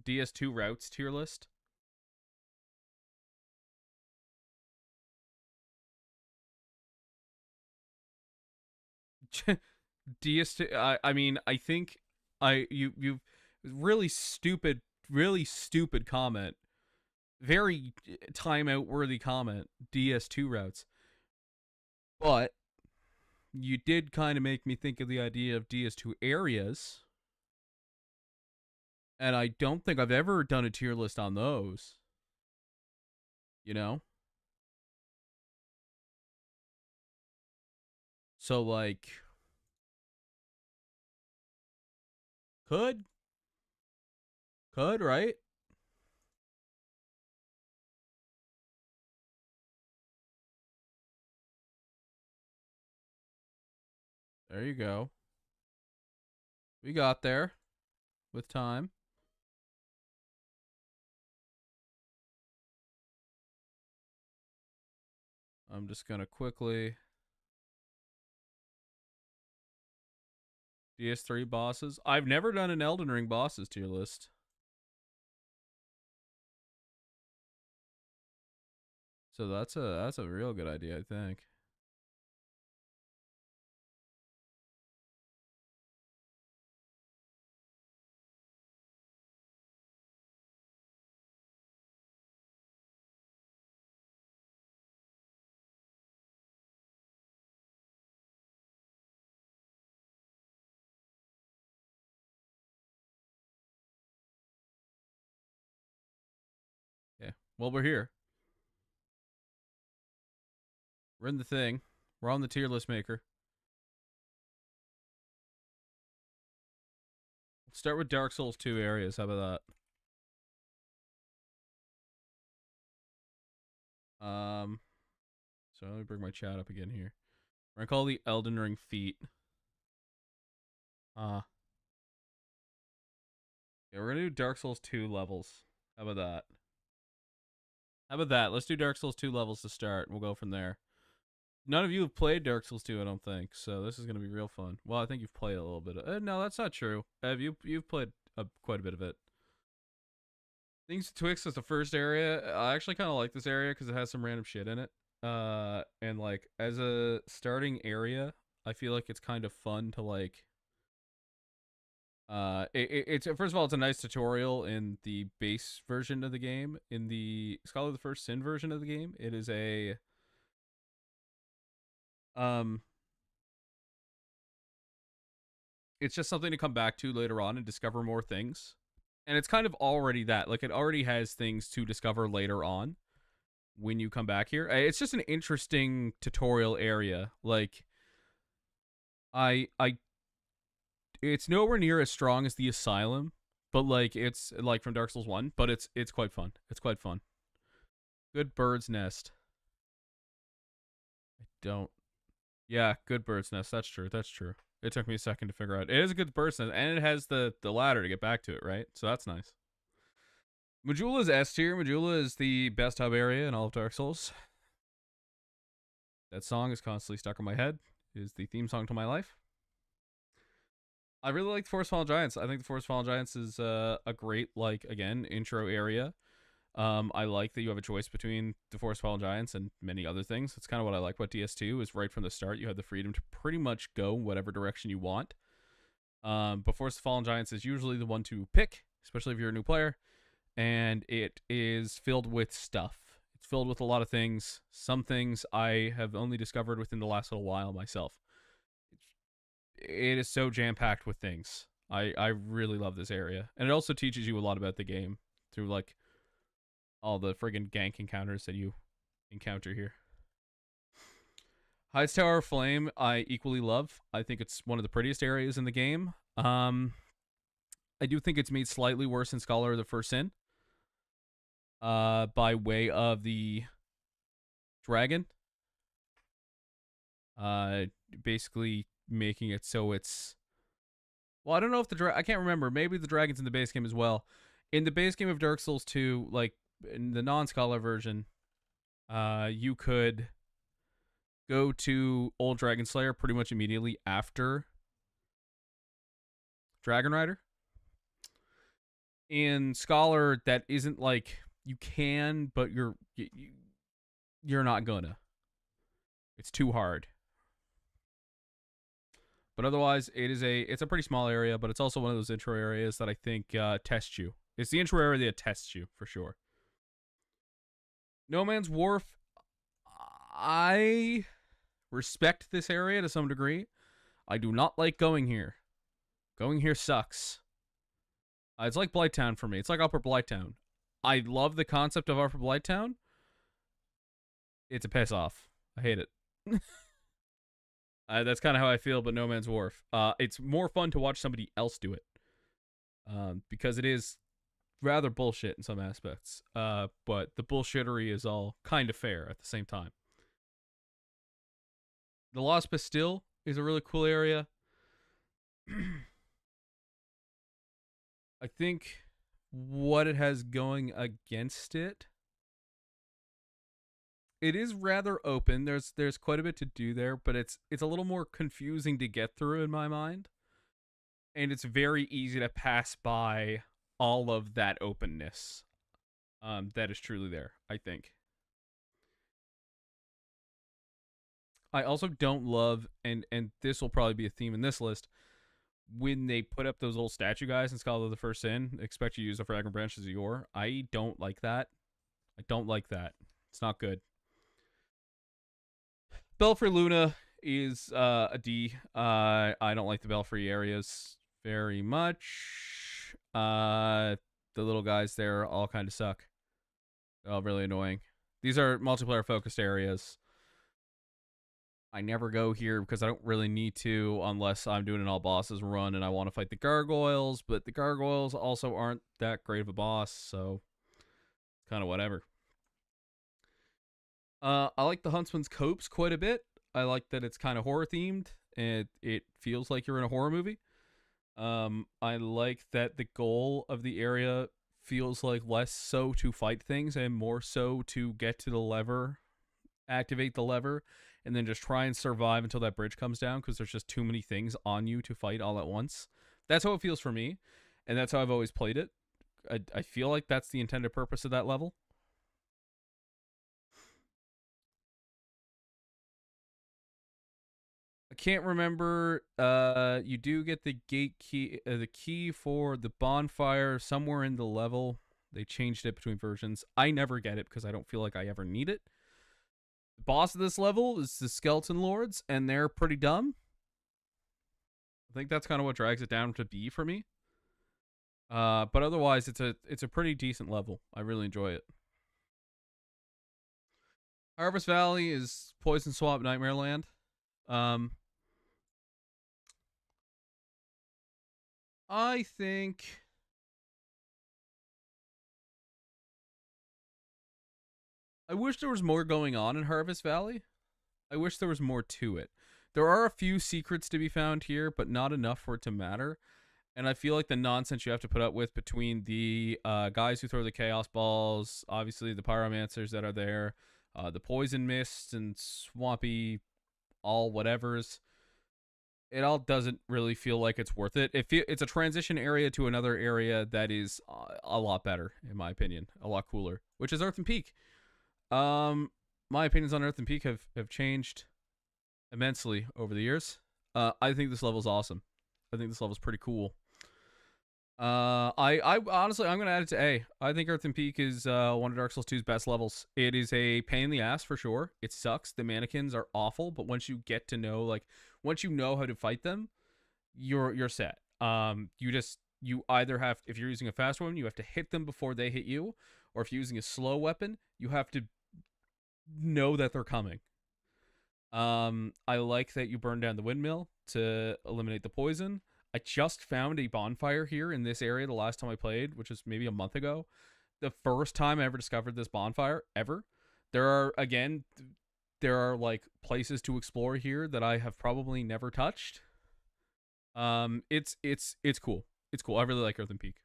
S1: DS2 routes tier list? DS2 I mean, I think you really stupid comment. Very timeout worthy comment. DS2 routes. But you did kind of make me think of the idea of DS2 areas. And I don't think I've ever done a tier list on those. You know? So, like, could, right? There you go. We got there with time. I'm just going to quickly DS3 bosses. I've never done an Elden Ring bosses tier list. So that's a real good idea, I think. Yeah. Well, we're here. We're in the thing. We're on the tier list maker. Let's start with Dark Souls 2 areas. How about that? So let me bring my chat up again here. We're gonna call the Elden Ring feat. Yeah, we're gonna do Dark Souls 2 levels. How about that? How about that? Let's do Dark Souls 2 levels to start. We'll go from there. None of you have played Dark Souls 2, I don't think. So this is gonna be real fun. Well, I think you've played a little bit. No, that's not true. Have you? You've played quite a bit of it. Things Twix is the first area. I actually kind of like this area because it has some random shit in it. And like as a starting area, I feel like it's kind of fun to like. It's first of all, it's a nice tutorial in the base version of the game. In the Scholar of the First Sin version of the game, it is a um, it's just something to come back to later on and discover more things. And it's kind of already that, like it already has things to discover later on when you come back here. It's just an interesting tutorial area. Like I it's nowhere near as strong as the Asylum, but like it's like from Dark Souls 1, but it's quite fun. It's quite fun. Good bird's nest. I don't. Yeah, good bird's nest. That's true. That's true. It took me a second to figure out. It is a good bird's nest, and it has the ladder to get back to it, right? So that's nice. Majula is S tier. Majula is the best hub area in all of Dark Souls. That song is constantly stuck in my head. It is the theme song to my life. I really like the Forest Fallen Giants. I think the Forest Fallen Giants is a great, like, again, intro area. I like that you have a choice between the Forest Fallen Giants and many other things. That's kind of what I like about DS2 is right from the start, you have the freedom to pretty much go whatever direction you want. But Forest Fallen Giants is usually the one to pick, especially if you're a new player. And it is filled with stuff. It's filled with a lot of things. Some things I have only discovered within the last little while myself. It is so jam-packed with things. I really love this area. And it also teaches you a lot about the game through, like, all the friggin' gank encounters that you encounter here. Heights Tower of Flame, I equally love. I think it's one of the prettiest areas in the game. I do think it's made slightly worse in Scholar of the First Sin. By way of the dragon. Basically making it so it's. Well, I don't know if I can't remember. Maybe the dragon's in the base game as well. In the base game of Dark Souls 2, like in the non-Scholar version, you could go to Old Dragon Slayer pretty much immediately after Dragon Rider. In Scholar, that isn't like you can, but you're not gonna. It's too hard. But otherwise, it's a pretty small area, but it's also one of those intro areas that I think tests you. It's the intro area that tests you for sure. No Man's Wharf, I respect this area to some degree. I do not like going here. Going here sucks. It's like Blighttown for me. It's like Upper Blighttown. I love the concept of Upper Blighttown. It's a piss off. I hate it. That's kind of how I feel about No Man's Wharf. It's more fun to watch somebody else do it. Because it is rather bullshit in some aspects. But the bullshittery is all kind of fair at the same time. The Lost Bastille is a really cool area. I think what it has going against it is rather open. There's quite a bit to do there, but it's a little more confusing to get through in my mind. And it's very easy to pass by all of that openness. That is truly there, I think. I also don't love, and this will probably be a theme in this list, when they put up those little statue guys in Scholar of the First Sin, expect you to use a Fragrant Branch as a Yor. I don't like that. I don't like that. It's not good. Belfry Luna is a D. I don't like the Belfry areas very much. The little guys there all kind of suck. They're all really annoying. These are multiplayer focused areas. I never go here because I don't really need to unless I'm doing an all bosses run and I want to fight the gargoyles, but the gargoyles also aren't that great of a boss, so kind of whatever. I like the Huntsman's Copse quite a bit. I like that it's kind of horror themed and it feels like you're in a horror movie. I like that the goal of the area feels like less so to fight things and more so to get to the lever, activate the lever, and then just try and survive until that bridge comes down because there's just too many things on you to fight all at once. That's how it feels for me, and that's how I've always played it. I feel like that's the intended purpose of that level. I can't remember. You do get the gate key, the key for the bonfire somewhere in the level. They changed it between versions. I never get it because I don't feel like I ever need it. The boss of this level is the Skeleton Lords, and they're pretty dumb. I think that's kind of what drags it down to B for me. But otherwise, it's a pretty decent level. I really enjoy it. Harvest Valley is Poison Swamp Nightmare Land. I think I wish there was more going on in Harvest Valley. I wish there was more to it. There are a few secrets to be found here, but not enough for it to matter. And I feel like the nonsense you have to put up with between the guys who throw the chaos balls, obviously the pyromancers that are there, the poison mists and swampy all whatevers, it all doesn't really feel like it's worth it. It's a transition area to another area that is a lot better, in my opinion, a lot cooler, which is Earthen Peak. My opinions on Earthen Peak have changed immensely over the years. I think this level is awesome. I think this level is pretty cool. I honestly, I'm gonna add it to A. I think Earthen Peak is one of Dark Souls 2's best levels. It is a pain in the ass for sure. It sucks. The mannequins are awful, but once you get to know, like, once you know how to fight them, you're set. You either have, if you're using a fast weapon, you have to hit them before they hit you, or if you're using a slow weapon, you have to know that they're coming. I like that you burn down the windmill to eliminate the poison. I just found a bonfire here in this area the last time I played, which was maybe a month ago. The first time I ever discovered this bonfire ever. There are like places to explore here that I have probably never touched. It's cool. It's cool. I really like Earthen Peak.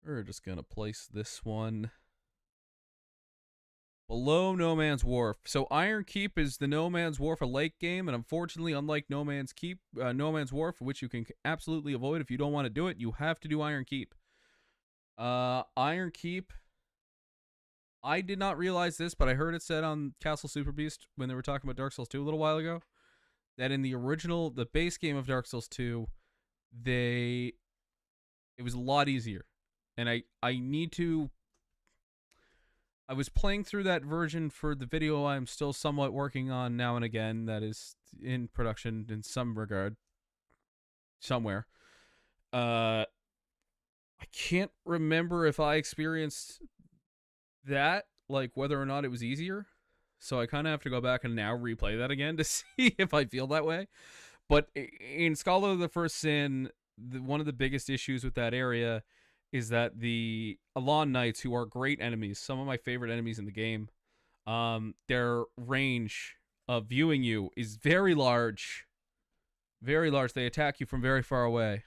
S1: We're just gonna place this one below No Man's Wharf. So Iron Keep is the No Man's Wharf a lake game, and unfortunately, unlike No Man's Wharf, which you can absolutely avoid if you don't want to do it, you have to do Iron Keep. Iron Keep. I did not realize this, but I heard it said on Castle Super Beast when they were talking about Dark Souls 2 a little while ago, that in the base game of Dark Souls 2, it was a lot easier. And I was playing through that version for the video I'm still somewhat working on now and again that is in production in some regard somewhere. I can't remember if I experienced that, like whether or not it was easier. So I kind of have to go back and now replay that again to see if I feel that way. But in Scholar of the First Sin, one of the biggest issues with that area is that the Alon Knights, who are great enemies, some of my favorite enemies in the game, their range of viewing you is very large. Very large. They attack you from very far away.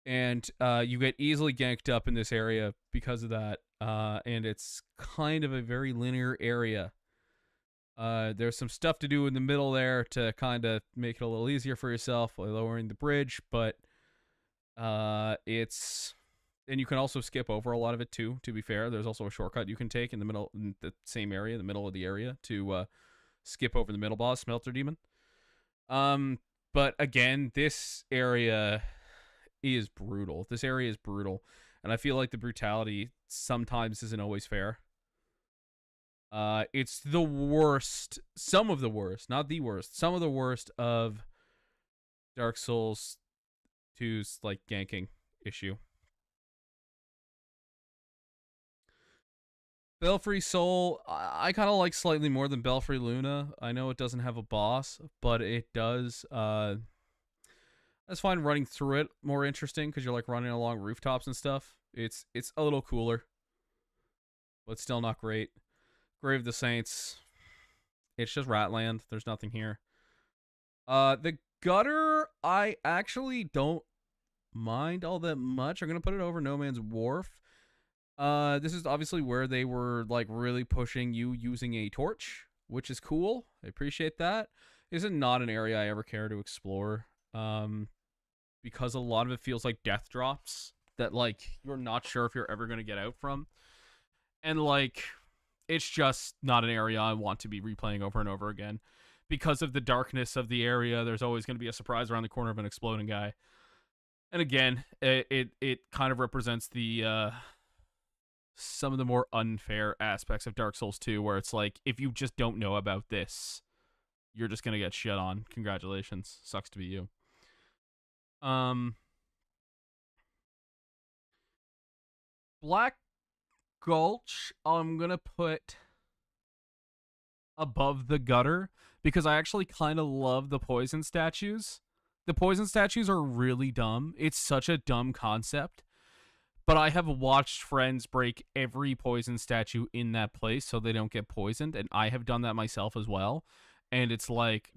S1: And you get easily ganked up in this area because of that. And it's kind of a very linear area. There's some stuff to do in the middle there to kind of make it a little easier for yourself by lowering the bridge, but it's And you can also skip over a lot of it too. To be fair, there's also a shortcut you can take in the middle, in the same area, the middle of the area, to skip over the middle boss, Smelter Demon. But again, this area is brutal. This area is brutal, and I feel like the brutality sometimes isn't always fair. It's the worst, some of the worst, not the worst, some of the worst of Dark Souls 2's like ganking issue. Belfry Soul, I kind of like slightly more than Belfry Luna. I know it doesn't have a boss, but it does. I just find running through it more interesting because you're like running along rooftops and stuff. It's a little cooler, but still not great. Grave of the Saints, it's just Ratland. There's nothing here. The Gutter, I actually don't mind all that much. I'm gonna put it over No Man's Wharf. This is obviously where they were like really pushing you using a torch, which is cool. I appreciate that. This is not an area I ever care to explore. Because a lot of it feels like death drops that like you're not sure if you're ever gonna get out from. And like it's just not an area I want to be replaying over and over again. Because of the darkness of the area, there's always gonna be a surprise around the corner of an exploding guy. And again, it kind of represents the some of the more unfair aspects of Dark Souls 2, where it's like, if you just don't know about this, you're just gonna get shit on. Congratulations. Sucks to be you. Black Gulch, I'm gonna put above the Gutter, because I actually kind of love the poison statues. The poison statues are really dumb. It's such a dumb concept. But I have watched friends break every poison statue in that place so they don't get poisoned, and I have done that myself as well. And it's like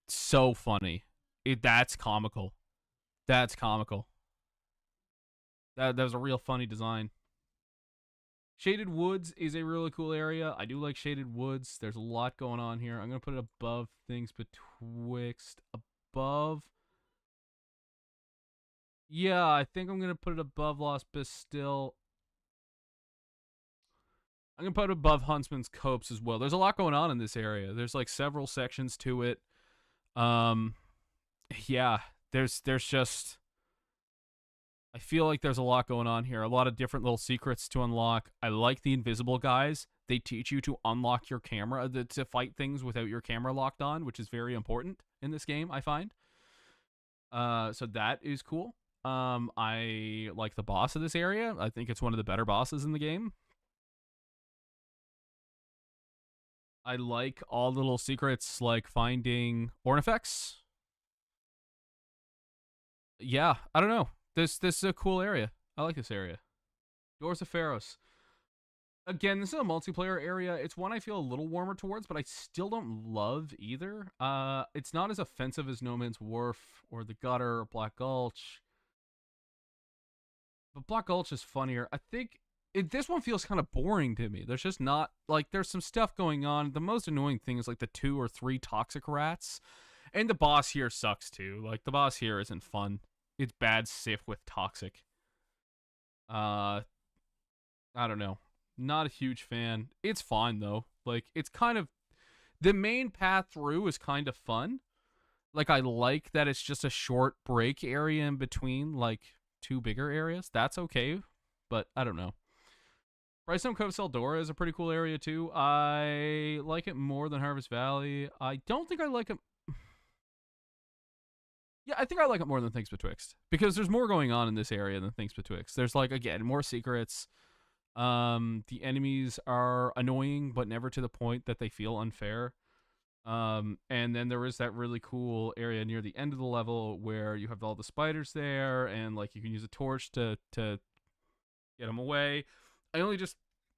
S1: so funny. That's comical. That's comical. That was a real funny design. Shaded Woods is a really cool area. I do like Shaded Woods. There's a lot going on here. I'm gonna put it above Things Betwixt. Above. Yeah, I think I'm going to put it above Lost Bastille. I'm going to put it above Huntsman's Copse as well. There's a lot going on in this area. There's like several sections to it. Yeah, there's just, I feel like there's a lot going on here. A lot of different little secrets to unlock. I like the invisible guys. They teach you to unlock your camera, to fight things without your camera locked on, which is very important in this game, I find. So that is cool. I like the boss of this area. I think it's one of the better bosses in the game. I like all the little secrets, like finding Ornifex. Yeah, I don't know. This is a cool area. I like this area. Doors of Pharos. Again, this is a multiplayer area. It's one I feel a little warmer towards, but I still don't love either. It's not as offensive as No Man's Wharf or The Gutter or Black Gulch. But Black Gulch is funnier. I think this one feels kind of boring to me. There's just not, like, there's some stuff going on. The most annoying thing is, like, the 2 or 3 toxic rats. And the boss here sucks, too. Like, the boss here isn't fun. It's bad Sif with toxic. I don't know. Not a huge fan. It's fine, though. Like, it's kind of, the main path through is kind of fun. Like, I like that it's just a short break area in between, like, 2 bigger areas. That's okay, but I don't know. Brightstone Cove Seldora is a pretty cool area too. I like it more than Harvest Valley. I don't think I like it. Yeah, I think I like it more than Things Betwixt, because there's more going on in this area than Things Betwixt. There's, like, again, more secrets. The enemies are annoying, but never to the point that they feel unfair. And then there is that really cool area near the end of the level where you have all the spiders there, and, like, you can use a torch to get them away. I only just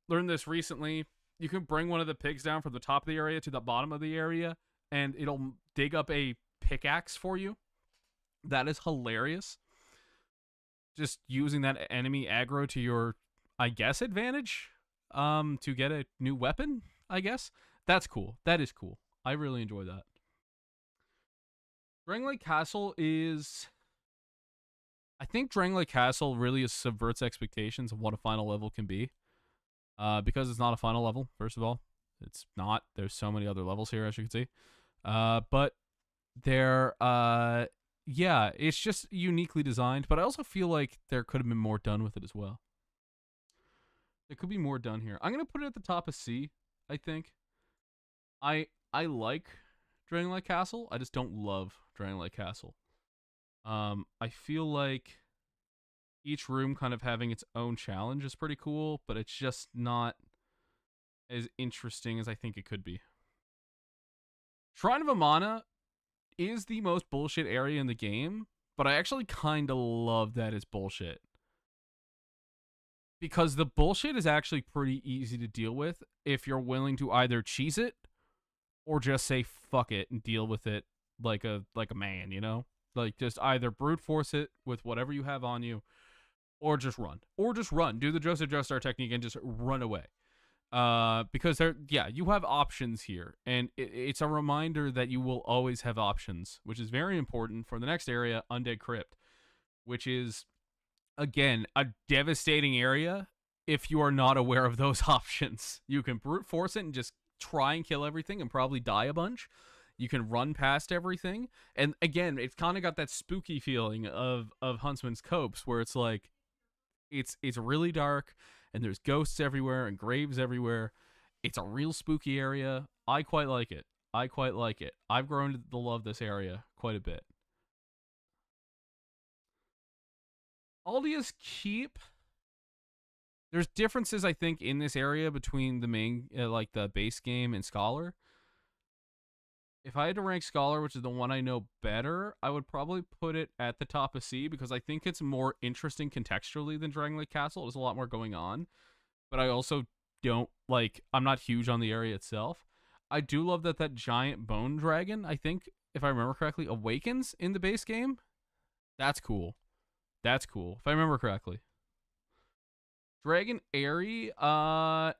S1: learned this recently. You can bring one of the pigs down from the top of the area to the bottom of the area, and it'll dig up a pickaxe for you. That is hilarious. Just using that enemy aggro to your, I guess, advantage, to get a new weapon, I guess. That's cool. That is cool. I really enjoy that. Drangleic Castle is, I think Drangleic Castle really subverts expectations of what a final level can be. Because it's not a final level, first of all. It's not. There's so many other levels here, as you can see. But they're, yeah, it's just uniquely designed. But I also feel like there could have been more done with it as well. There could be more done here. I'm going to put it at the top of C, I think. I like Drangleic Castle. I just don't love Drangleic Castle. I feel like each room kind of having its own challenge is pretty cool, but it's just not as interesting as I think it could be. Shrine of Amana is the most bullshit area in the game, but I actually kind of love that it's bullshit. Because the bullshit is actually pretty easy to deal with if you're willing to either cheese it or just say fuck it and deal with it like a man, you know? Like just either brute force it with whatever you have on you or just run. Or just run. Do the Joseph Joestar technique and just run away. Because you have options here, and it's a reminder that you will always have options, which is very important for the next area, Undead Crypt, which is, again, a devastating area if you are not aware of those options. You can brute force it and just try and kill everything and probably die a bunch. You can run past everything, and again, it's kind of got that spooky feeling of Huntsman's Copse, where it's like, it's really dark, and there's ghosts everywhere and graves everywhere. It's a real spooky area. I quite like it. I've grown to love this area quite a bit. Aldia's Keep. There's differences, I think, in this area between the main, like the base game and Scholar. If I had to rank Scholar, which is the one I know better, I would probably put it at the top of C because I think it's more interesting contextually than Drangleic Castle. There's a lot more going on. But I also I'm not huge on the area itself. I do love that giant bone dragon, I think, if I remember correctly, awakens in the base game. That's cool. If I remember correctly. Dragon Airy, a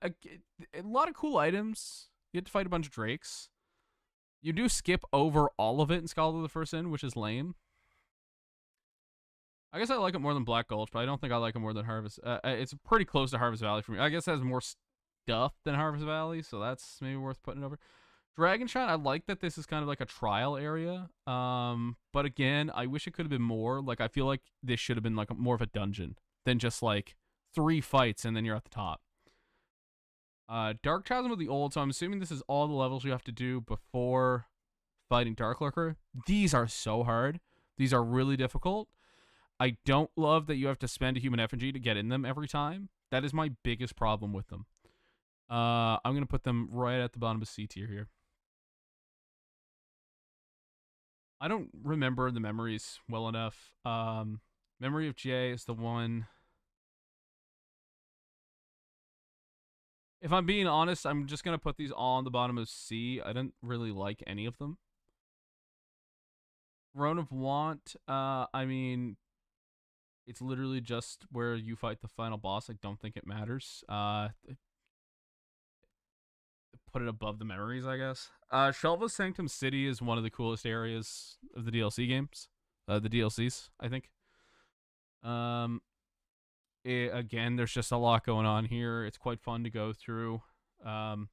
S1: lot of cool items. You have to fight a bunch of drakes. You do skip over all of it in Scholar of the First End, which is lame. I guess I like it more than Black Gulch, but I don't think I like it more than Harvest. It's pretty close to Harvest Valley for me. I guess it has more stuff than Harvest Valley, so that's maybe worth putting it over. Dragonshine, I like that this is kind of like a trial area. But again, I wish it could have been more. Like, I feel like this should have been like more of a dungeon than just like 3 fights and then you're at the top. Dark Chasm of the Old, so I'm assuming this is all the levels you have to do before fighting Dark Lurker. These are so hard. These are really difficult. I don't love that you have to spend a human effigy to get in them every time. That is my biggest problem with them. I'm going to put them right at the bottom of C tier here. I don't remember the memories well enough. Memory of Jay is the one. If I'm being honest, I'm just going to put these all on the bottom of C. I didn't really like any of them. Throne of Want, I mean, it's literally just where you fight the final boss. I don't think it matters. Put it above the memories, I guess. Shelva's Sanctum City is one of the coolest areas of the DLC games. The DLCs, I think. Again, there's just a lot going on here. It's quite fun to go through. I'm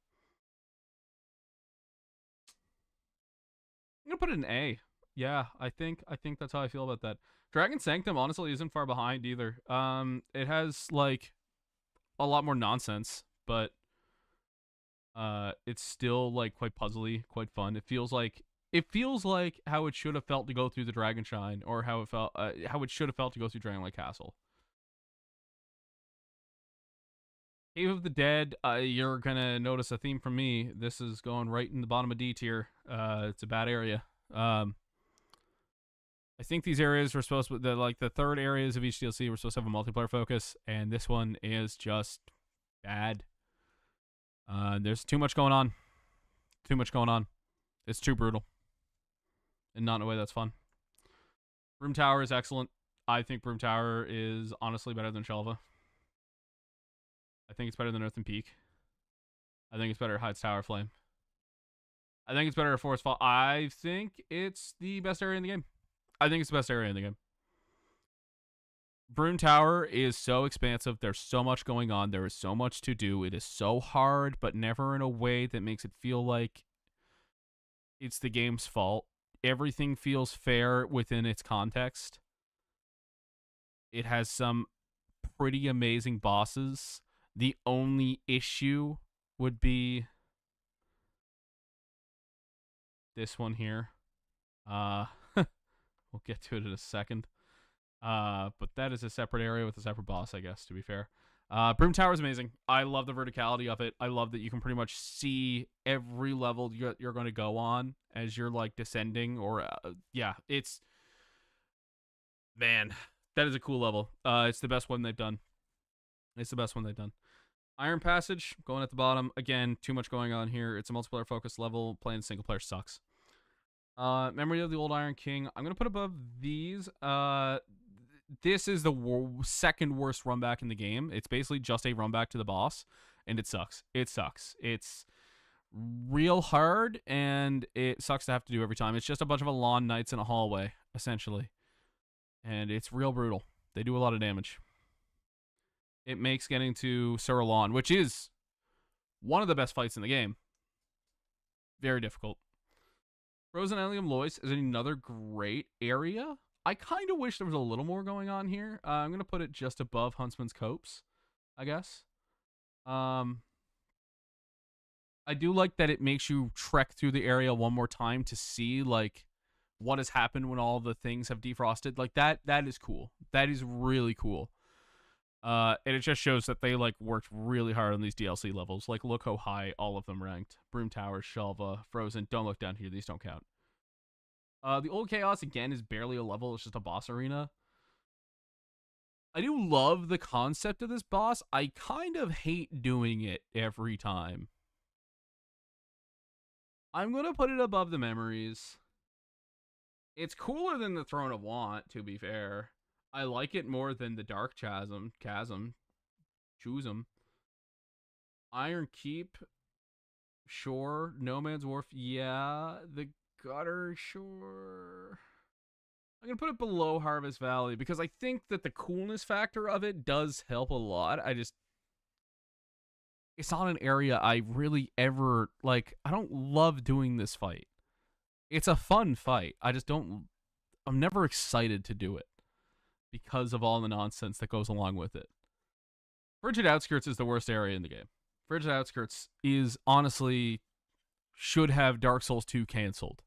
S1: gonna put it in A. Yeah, I think that's how I feel about that. Dragon Sanctum honestly isn't far behind either. It has like a lot more nonsense, but it's still like quite puzzly, quite fun. It feels like how it should have felt to go through the Dragonshine, or how it should have felt to go through Drangleic Castle. Cave of the Dead, you're gonna notice a theme from me. This is going right in the bottom of D tier. It's a bad area. I think these areas were supposed to, the third areas of each DLC were supposed to have a multiplayer focus, and this one is just bad. There's too much going on. It's too brutal. And not in a way that's fun. Broom Tower is excellent. I think Broom Tower is honestly better than Shelva. I think it's better than Earthen Peak. I think it's better at Heights Tower Flame. I think it's better at Forest Fall. I think it's the best area in the game. Broom Tower is so expansive. There's so much going on. There is so much to do. It is so hard, but never in a way that makes it feel like it's the game's fault. Everything feels fair within its context. It has some pretty amazing bosses. The only issue would be this one here. We'll get to it in a second. But that is a separate area with a separate boss, I guess, to be fair. Broom Tower is amazing. I love the verticality of it. I love that you can pretty much see every level you're going to go on as you're like descending. Or yeah, it's, man, that is a cool level. It's the best one they've done. It's the best one they've done. Iron Passage going at the bottom again. Too much going on here. It's a multiplayer focused level. Playing single player sucks. Memory of the Old Iron King. I'm gonna put above these. This is the second worst run back in the game. It's basically just a run back to the boss, and it sucks. It sucks. It's real hard, and it sucks to have to do every time. It's just a bunch of Alon Knights in a hallway, essentially, and it's real brutal. They do a lot of damage. It makes getting to Sir Alon, which is one of the best fights in the game, very difficult. Frozen Allium Lois is another great area. I kind of wish there was a little more going on here. I'm going to put it just above Huntsman's Copse, I guess. I do like that it makes you trek through the area one more time to see, like, what has happened when all the things have defrosted. Like, that is cool. That is really cool. And it just shows that they, like, worked really hard on these DLC levels. Like, look how high all of them ranked. Broom Tower, Shelva, Frozen. Don't look down here. These don't count. The Old Chaos, again, is barely a level. It's just a boss arena. I do love the concept of this boss. I kind of hate doing it every time. I'm going to put it above the Memories. It's cooler than the Throne of Want, to be fair. I like it more than the Dark Chasm. Choose them. Iron Keep. Sure. No Man's Wharf. Yeah. The Gutter. Sure. I'm going to put it below Harvest Valley because I think that the coolness factor of it does help a lot. It's not an area I really ever, like, I don't love doing this fight. It's a fun fight. I'm never excited to do it because of all the nonsense that goes along with it. Frigid Outskirts is the worst area in the game. Frigid Outskirts is honestly should have Dark Souls 2 canceled.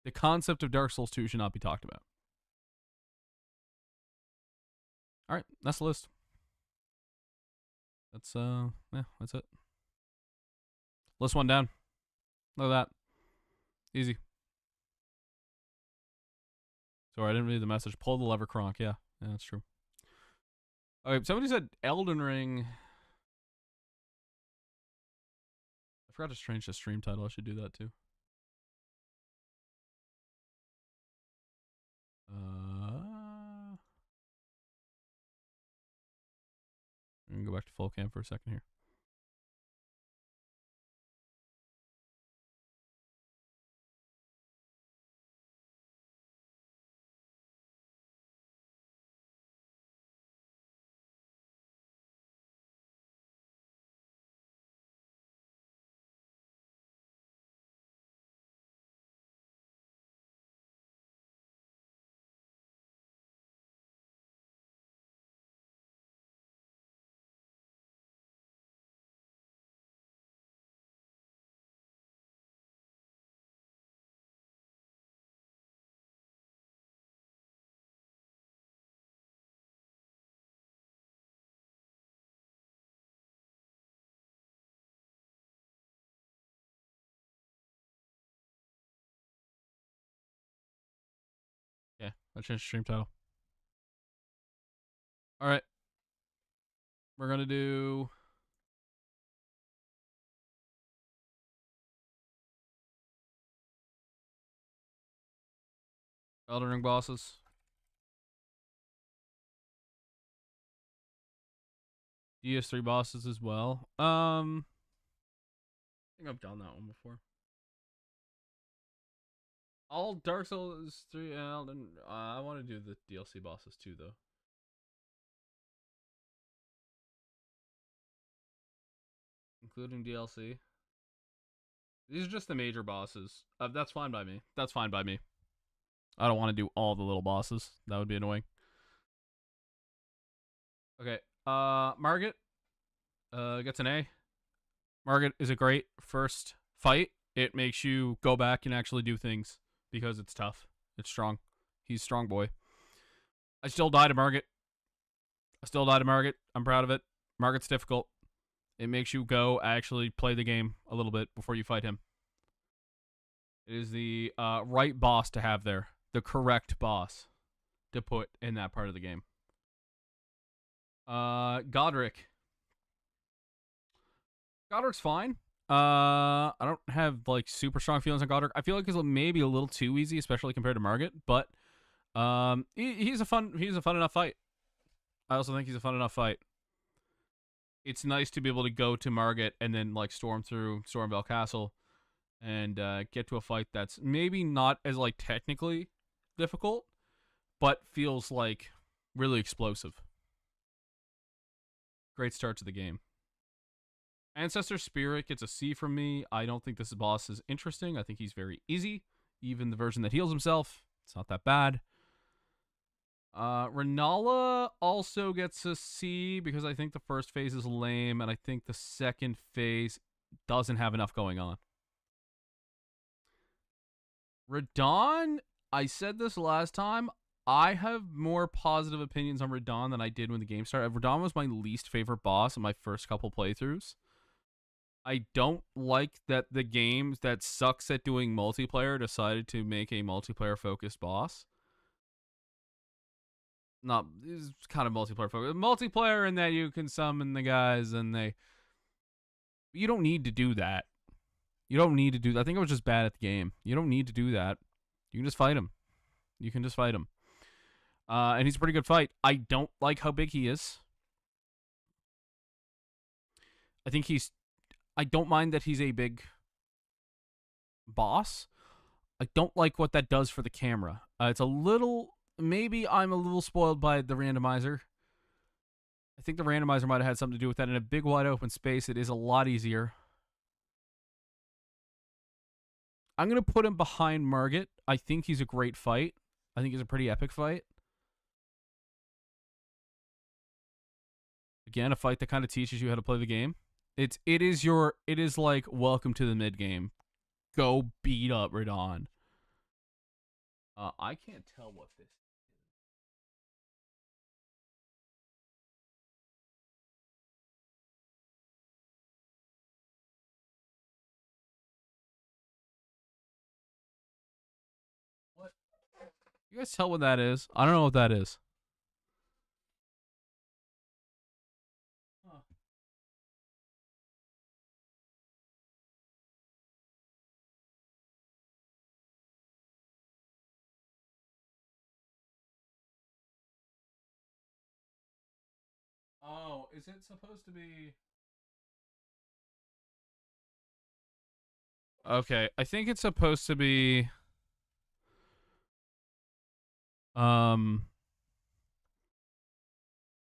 S1: The concept of Dark Souls 2 should not be talked about. All right, that's the list. That's that's it. List one down. Look at that. Easy. Sorry, I didn't read the message. Pull the lever, Kronk. Yeah, that's true. Okay, somebody said Elden Ring. I forgot to change the stream title. I should do that too. I'm gonna go back to full cam for a second here. Yeah, I changed the stream title. All right. We're going to do Elden Ring bosses. DS3 bosses as well. I think I've done that one before. all Dark Souls 3 and Elden. I want to do the DLC bosses too, though. Including DLC. These are just the major bosses. That's fine by me. That's fine by me. I don't want to do all the little bosses. That would be annoying. Okay. Margit gets an A. Margit is a great first fight. It makes you go back and actually do things because it's tough. It's strong. He's strong boy. I still die to Margit. I'm proud of it. Margit's difficult. It makes you go actually play the game a little bit before you fight him. It is the right boss to have there. The correct boss to put in that part of the game. Godric. Godric's fine. I don't have like super strong feelings on Godric. I feel like it's maybe a little too easy, especially compared to Margit. But he's a fun enough fight. I also think he's a fun enough fight. It's nice to be able to go to Margit and then like storm through Stormveil Castle and get to a fight that's maybe not as like technically difficult, but feels like really explosive. Great start to the game. Ancestor Spirit gets a C from me. I don't think this boss is interesting. I think he's very easy. Even the version that heals himself, it's not that bad. Renala also gets a C because I think the first phase is lame, and I think the second phase doesn't have enough going on. Radahn, I said this last time, I have more positive opinions on Radahn than I did when the game started. Radahn was my least favorite boss in my first couple playthroughs. I don't like that the game that sucks at doing multiplayer decided to make a multiplayer-focused boss. It's kind of multiplayer focused. Multiplayer in that you can summon the guys and they... You don't need to do that. You don't need to do that. I think I was just bad at the game. You don't need to do that. You can just fight him. You can just fight him. And he's a pretty good fight. I don't like how big he is. I don't mind that he's a big boss. I don't like what that does for the camera. It's a little... Maybe I'm a little spoiled by the randomizer. I think the randomizer might have had something to do with that. In a big, wide open space, it is a lot easier. I'm going to put him behind Margit. I think he's a great fight. I think he's a pretty epic fight. Again, a fight that kind of teaches you how to play the game. It is like welcome to the mid game. Go beat up Radahn. I can't tell what this is. What? You guys tell what that is? I don't know what that is. Huh. Oh, is it supposed to be... Okay, I think it's supposed to be...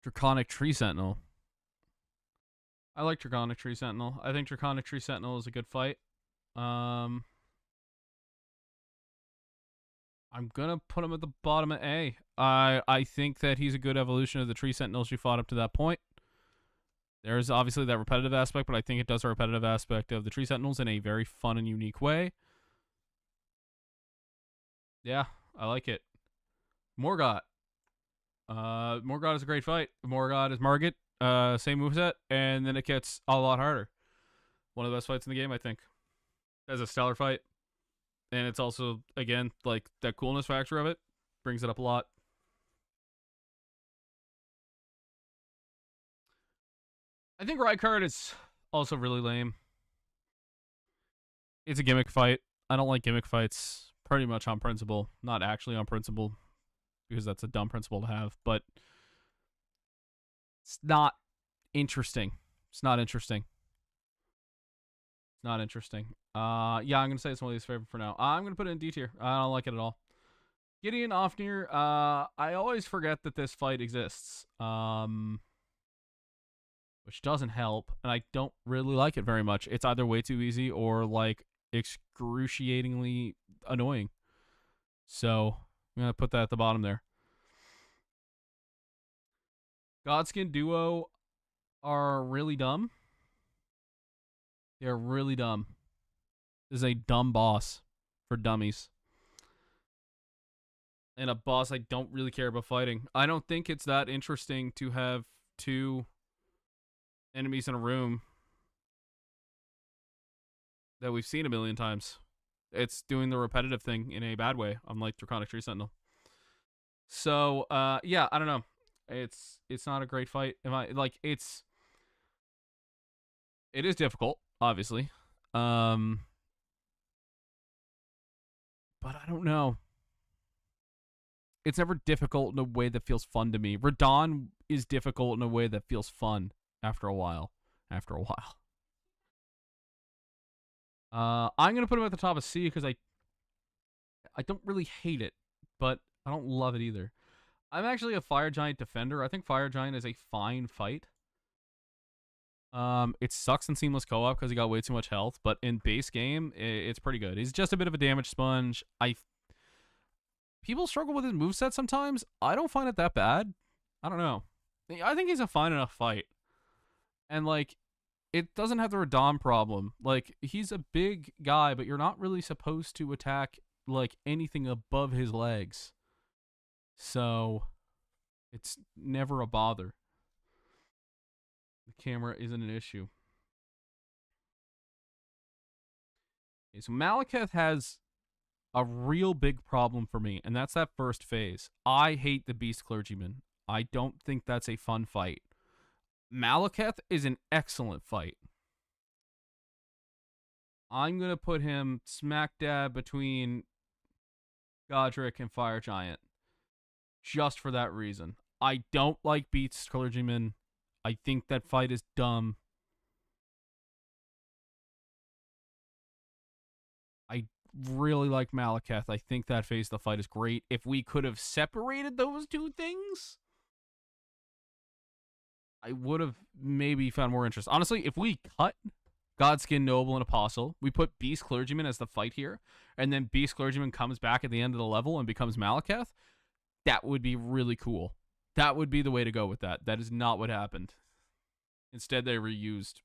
S1: Draconic Tree Sentinel. I like Draconic Tree Sentinel. I think Draconic Tree Sentinel is a good fight. I'm gonna put him at the bottom of A. I think that he's a good evolution of the Tree Sentinels you fought up to that point. There's obviously that repetitive aspect, but I think it does a repetitive aspect of the Tree Sentinels in a very fun and unique way. Yeah, I like it. Morgott. Morgott is a great fight. Morgott is Margit. Same moveset, and then it gets a lot harder. One of the best fights in the game, I think. As a stellar fight. And it's also, again, like that coolness factor of it brings it up a lot. I think Rykard is also really lame. It's a gimmick fight. I don't like gimmick fights pretty much on principle. Not actually on principle, because that's a dumb principle to have, but it's not interesting. It's not interesting. Not interesting. Yeah, I'm gonna say it's my least favorite for now. I'm gonna put it in D tier. I don't like it at all. Gideon Ofnir, I always forget that this fight exists. Which doesn't help, and I don't really like it very much. It's either way too easy or like excruciatingly annoying. So I'm gonna put that at the bottom there. Godskin Duo are really dumb. They're really dumb. This is a dumb boss for dummies. And a boss I don't really care about fighting. I don't think it's that interesting to have two enemies in a room that we've seen a million times. It's doing the repetitive thing in a bad way, unlike Draconic Tree Sentinel. So, yeah, I don't know. It's not a great fight. It is difficult, obviously. But I don't know. It's never difficult in a way that feels fun to me. Radahn is difficult in a way that feels fun after a while. I'm gonna put him at the top of C because I don't really hate it, but I don't love it either. I'm actually a Fire Giant defender. I think Fire Giant is a fine fight. It sucks in seamless co-op because he got way too much health, but in base game, it's pretty good. He's just a bit of a damage sponge. People struggle with his moveset sometimes. I don't find it that bad. I don't know. I think he's a fine enough fight. And, like, it doesn't have the Radahn problem. Like, he's a big guy, but you're not really supposed to attack, like, anything above his legs. So, it's never a bother. The camera isn't an issue. Okay, so Maliketh has a real big problem for me, and that's that first phase. I hate the Beast Clergyman. I don't think that's a fun fight. Maliketh is an excellent fight. I'm going to put him smack dab between Godric and Fire Giant. Just for that reason. I don't like Beast Clergyman. I think that fight is dumb. I really like Maliketh. I think that phase of the fight is great. If we could have separated those two things, I would have maybe found more interest. Honestly, if we cut Godskin Noble and Apostle, we put Beast Clergyman as the fight here, and then Beast Clergyman comes back at the end of the level and becomes Maliketh, that would be really cool. That would be the way to go with that. That is not what happened. Instead, they reused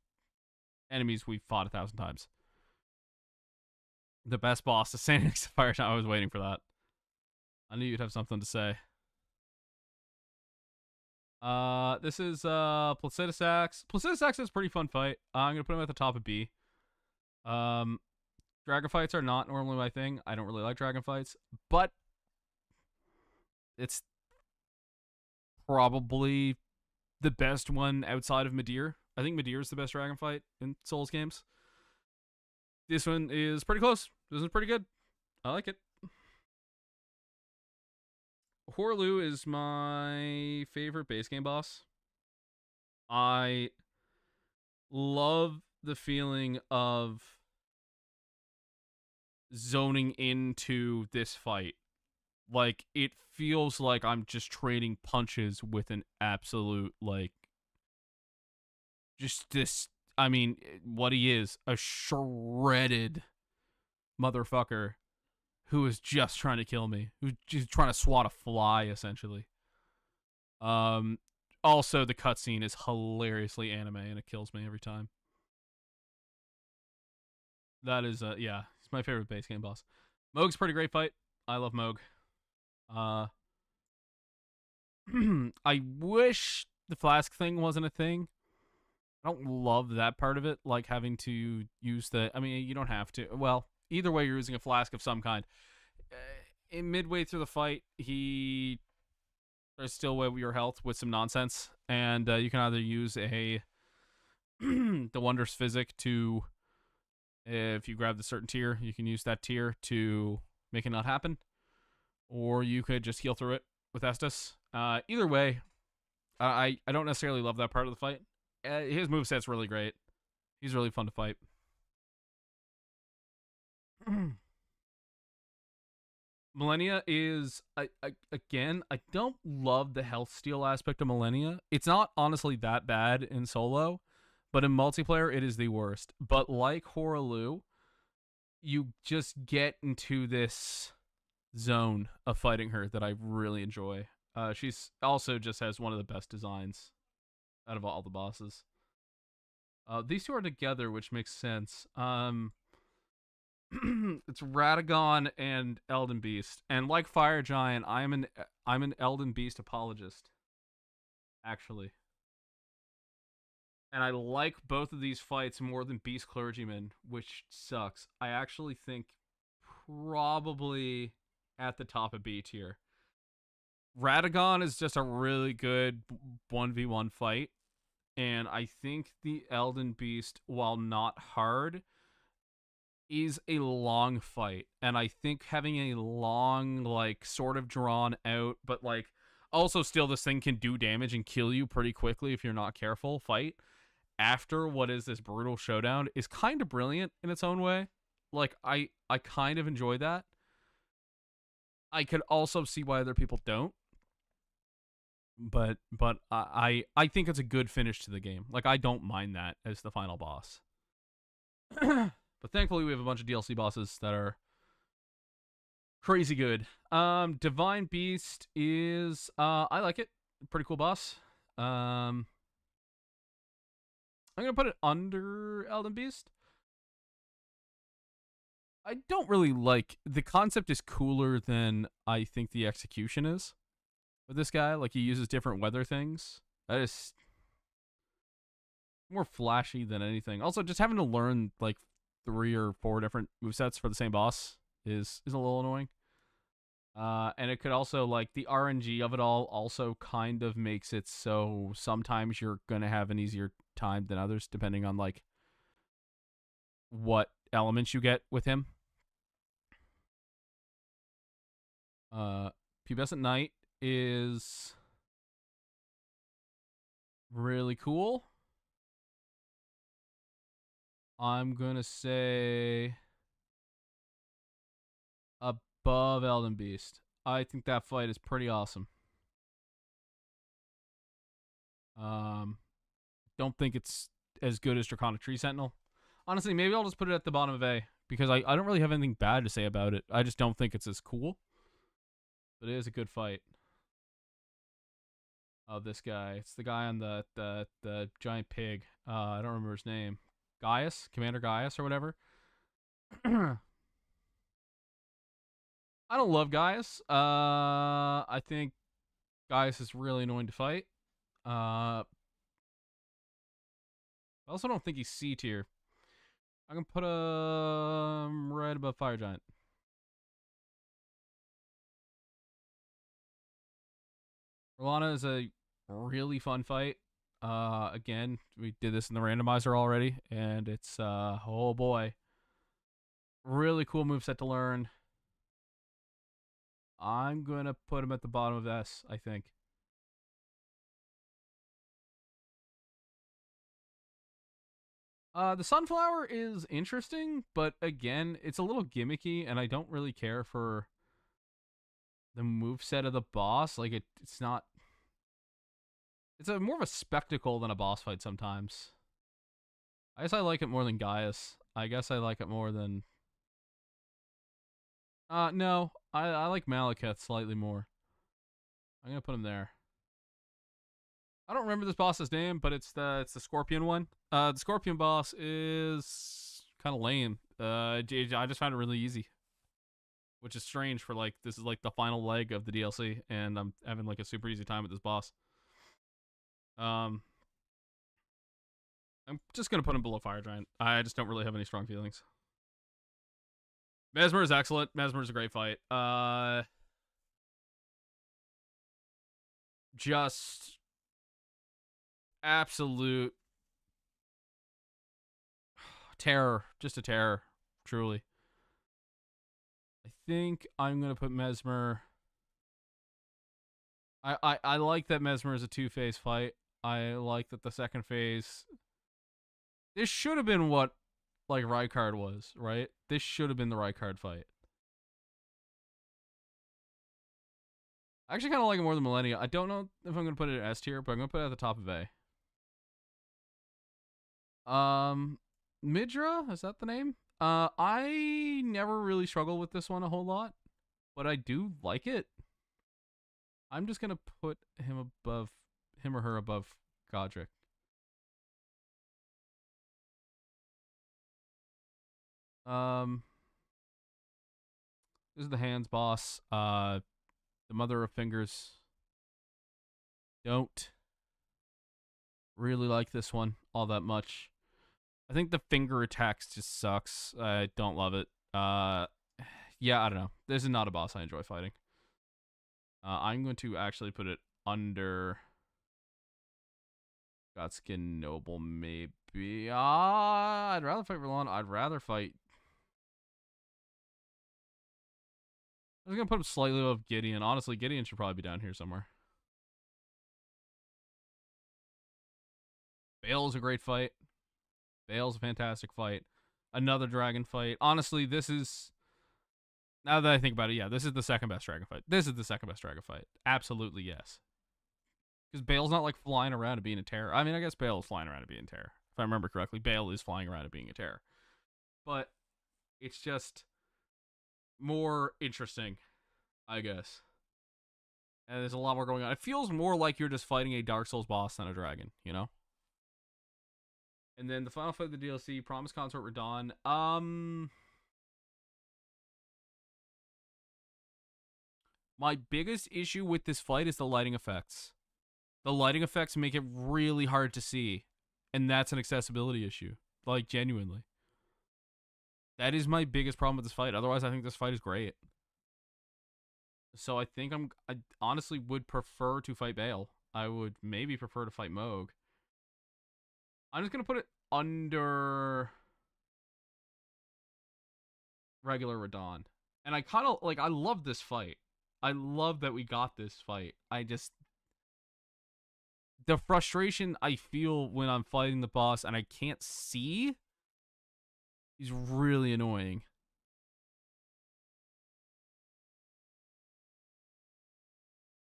S1: enemies we've fought 1,000 times. The best boss, the Sanix Fire Giant. I was waiting for that. I knew you'd have something to say. This is Placiduous Axe. Placiduous Axe is a pretty fun fight. I'm gonna put him at the top of B. Dragon fights are not normally my thing. I don't really like dragon fights, but it's probably the best one outside of Midir. I think Midir is the best dragon fight in Souls games. This one is pretty close. This is pretty good. I like it. Horlu is my favorite base game boss. I love the feeling of zoning into this fight. Like, it feels like I'm just trading punches with an absolute, like, just this, I mean, what he is, a shredded motherfucker who is just trying to kill me, who's just trying to swat a fly, essentially. Also, the cutscene is hilariously anime, and it kills me every time. That is, yeah, he's my favorite base game boss. Mohg's a pretty great fight. I love Mohg. I wish the flask thing wasn't a thing. I don't love that part of it, like having to use the, I mean, you don't have to. Well, either way, you're using a flask of some kind. In midway through the fight, he tries to steal away your health with some nonsense, and you can either use a the Wondrous Physic to, if you grab the certain tier, you can use that tier to make it not happen, or you could just heal through it with Estus. Either way, I don't necessarily love that part of the fight. His moveset's really great. He's really fun to fight. Millennia is again, I don't love the health steal aspect of Millennia. It's not honestly that bad in solo, but in multiplayer it is the worst. But like Hoaraloo, you just get into this zone of fighting her that I really enjoy. She's also just has one of the best designs out of all the bosses. These two are together, which makes sense. It's Radagon and Elden Beast, and like Fire Giant, I'm an Elden Beast apologist, actually, and I like both of these fights more than Beast Clergyman, which sucks. I actually think probably at the top of B tier. Radagon is just a really good 1v1 fight, and I think the Elden Beast, while not hard, is a long fight. And I think having a long, like, sort of drawn out, but like also still this thing can do damage and kill you pretty quickly if you're not careful fight after what is this brutal showdown is kind of brilliant in its own way. Like I kind of enjoy that. I could also see why other people don't. But I think it's a good finish to the game. Like I don't mind that as the final boss. But thankfully we have a bunch of DLC bosses that are crazy good. Divine Beast is I like it. Pretty cool boss. I'm gonna put it under Elden Beast. I don't really like the concept is cooler than I think the execution is with this guy. Like he uses different weather things. That is more flashy than anything. Also, just having to learn like 3 or 4 different movesets for the same boss is a little annoying. And it could also, like, the RNG of it all also kind of makes it so sometimes you're gonna have an easier time than others, depending on like what elements you get with him. Pubescent Knight is really cool. I'm gonna say above Elden Beast. I think that fight is pretty awesome. Don't think it's as good as Draconic Tree Sentinel. Honestly, maybe I'll just put it at the bottom of A because I don't really have anything bad to say about it. I just don't think it's as cool. But it is a good fight. Oh, this guy. It's the guy on the giant pig. I don't remember his name. Gaius? Commander Gaius or whatever. I don't love Gaius. I think Gaius is really annoying to fight. I also don't think he's C tier. I'm gonna put him right above Fire Giant. Rolana is a really fun fight. Again, we did this in the randomizer already, and it's oh boy, really cool moveset to learn. I'm gonna put him at the bottom of S, I think. The Sunflower is interesting, but again, it's a little gimmicky, and I don't really care for the moveset of the boss. Like it's not. It's more of a spectacle than a boss fight sometimes. I guess I like it more than Gaius. I guess I like it more than. No, I like Malekith slightly more. I'm gonna put him there. I don't remember this boss's name, but it's the Scorpion one. The Scorpion boss is kind of lame. I just found it really easy, which is strange for like this is like the final leg of the DLC, and I'm having like a super easy time with this boss. I'm just gonna put him below Fire Giant. I just don't really have any strong feelings. Mesmer is excellent. Mesmer is a great fight. Just absolute terror. Just a terror, truly. I think I'm gonna put Mesmer. I like that Mesmer is a 2-phase fight. I like that the second phase. This should have been what like Rykard was, right? This should have been the Rykard fight. I actually kind of like it more than Millennia. I don't know if I'm going to put it in S tier, but I'm going to put it at the top of A. Midra, is that the name? I never really struggle with this one a whole lot, but I do like it. I'm just gonna put him or her above Godric. This is the hands boss. The mother of fingers. Don't really like this one all that much. I think the finger attacks just sucks. I don't love it. Yeah, I don't know. This is not a boss I enjoy fighting. I'm going to actually put it under Godskin Noble, maybe. I'd rather fight Verlon. I'd rather fight. I was going to put him slightly above Gideon. Honestly, Gideon should probably be down here somewhere. Bale's a great fight. Bale's a fantastic fight. Another dragon fight. Honestly, this is... Now that I think about it, yeah, this is the second best dragon fight. This is the second best dragon fight. Absolutely, yes. Because Bale's not, like, flying around and being a terror. I mean, I guess Bale is flying around and being a terror. If I remember correctly, Bale is flying around and being a terror. But it's just more interesting, I guess. And there's a lot more going on. It feels more like you're just fighting a Dark Souls boss than a dragon, you know? And then the final fight of the DLC, Promise Consort Radahn. My biggest issue with this fight is the lighting effects. The lighting effects make it really hard to see. And that's an accessibility issue. Like, genuinely. That is my biggest problem with this fight. Otherwise, I think this fight is great. So I think I honestly would prefer to fight Bale. I would maybe prefer to fight Mohg. I'm just going to put it under regular Radahn. And I kind of, like, I love this fight. I love that we got this fight. The frustration I feel when I'm fighting the boss and I can't see is really annoying.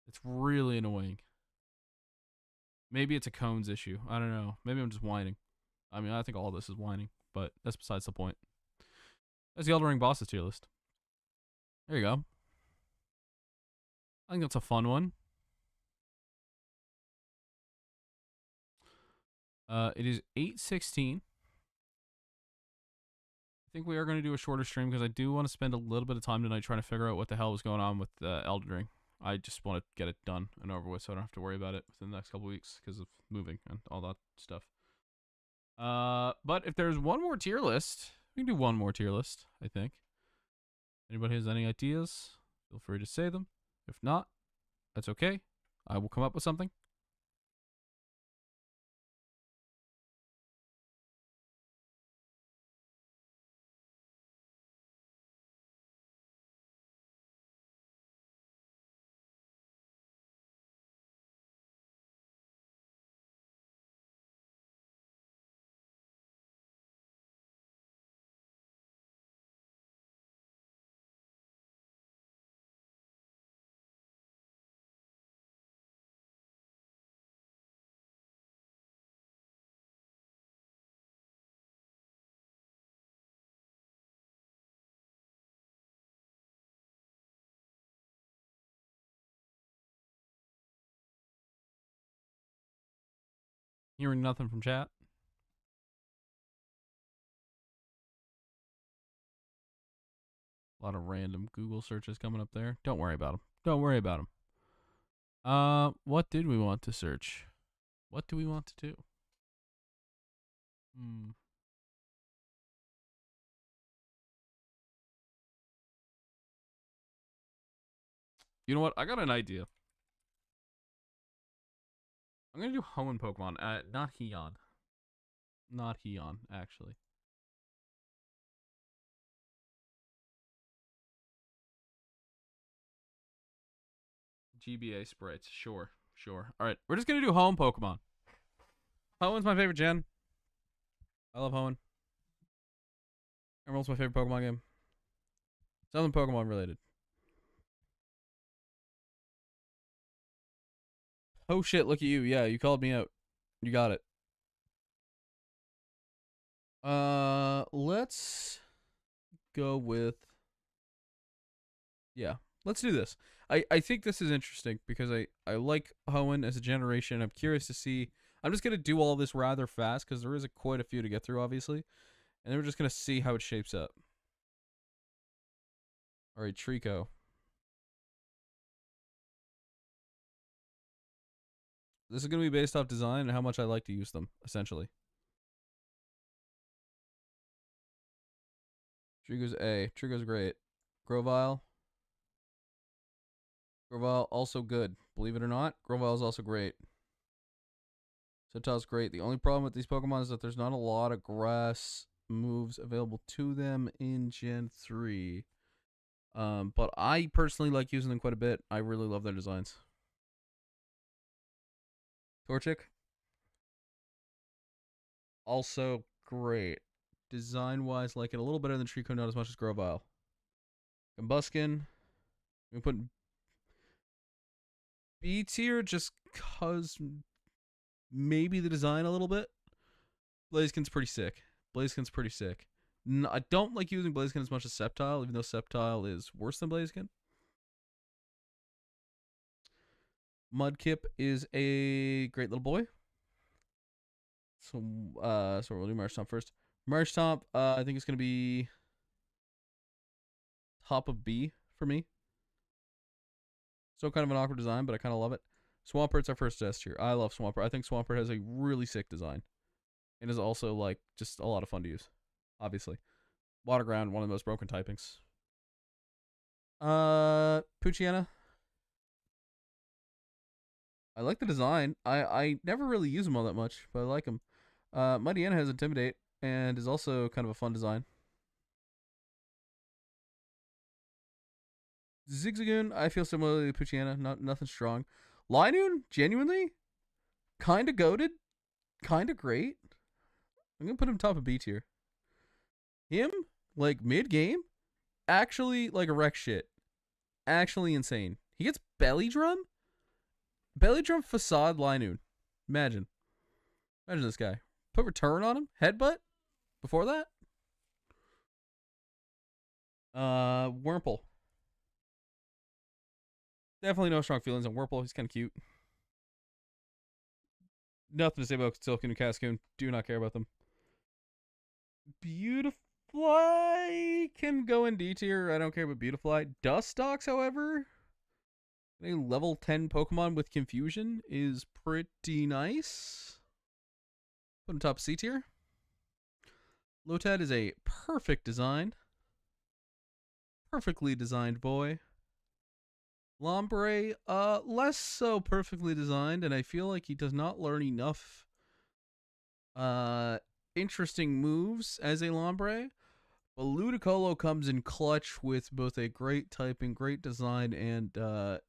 S1: It's really annoying. Maybe it's a cones issue. I don't know. Maybe I'm just whining. I mean, I think all this is whining, but that's besides the point. That's the Elden Ring bosses tier list. There you go. I think that's a fun one. It is 8:16. I think we are going to do a shorter stream because I do want to spend a little bit of time tonight trying to figure out what the hell was going on with Elden Ring. I just want to get it done and over with so I don't have to worry about it within the next couple weeks because of moving and all that stuff. But if there's one more tier list, we can do one more tier list, I think. Anybody has any ideas? Feel free to say them. If not, that's okay. I will come up with something. Hearing nothing from chat. A lot of random Google searches coming up there. Don't worry about them. Don't worry about them. What did we want to search? What do we want to do? You know what? I got an idea. I'm going to do Hoenn Pokemon. Not Heon. Not Heon, actually. GBA sprites. Sure. Alright, we're just going to do Hoenn Pokemon. Hoenn's my favorite gen. I love Hoenn. Emerald's my favorite Pokemon game. Something Pokemon related. Oh shit, look at you. Yeah, you called me out. You got it. Let's go with, yeah, let's do this. I think this is interesting because I like Hoenn as a generation. I'm curious to see. I'm just gonna do all this rather fast because there is quite a few to get through, obviously, and then we're just gonna see how it shapes up. All right, Trico. This is gonna be based off design and how much I like to use them, essentially. Trico's A. Trico's great. Grovyle. Grovyle also good. Believe it or not, Grovyle is also great. Sceptile's great. The only problem with these Pokemon is that there's not a lot of grass moves available to them in Gen 3. But I personally like using them quite a bit. I really love their designs. Torchic. Also great. Design-wise, like it a little better than Trico, not as much as Grovyle. Combuskin. We put B tier just cause maybe the design a little bit. Blaziken's pretty sick. I don't like using Blaziken as much as Sceptile, even though Sceptile is worse than Blaziken. Mudkip is a great little boy. So we'll do Marshtomp first. Marshtomp, I think it's gonna be top of B for me. Still kind of an awkward design, but I kind of love it. Swampert's our first S tier. I love Swampert. I think Swampert has a really sick design. And is also like just a lot of fun to use. Obviously. Water Ground, one of the most broken typings. Poochyena. I like the design. I never really use them all that much, but I like them. Mightyena has Intimidate and is also kind of a fun design. Zigzagoon, I feel similarly to Poochyena. Nothing strong. Linoon, genuinely, kind of goated, kind of great. I'm gonna put him top of B tier. Him, like mid game, actually like a wreck shit. Actually insane. He gets Belly Drum Facade Linoon. Imagine this guy. Put Return on him. Headbutt. Before that, Wurmple. Definitely no strong feelings on Wurmple. He's kind of cute. Nothing to say about Silcoon and Cascoon. Do not care about them. Beautifly can go in D tier. I don't care about Beautifly. Dustox, however, a level 10 Pokemon with Confusion is pretty nice. Put him top C tier. Lotad is a perfect design. Perfectly designed boy. Lombre, less so perfectly designed, and I feel like he does not learn enough interesting moves as a Lombre. But Ludicolo comes in clutch with both a great typing, great design, and by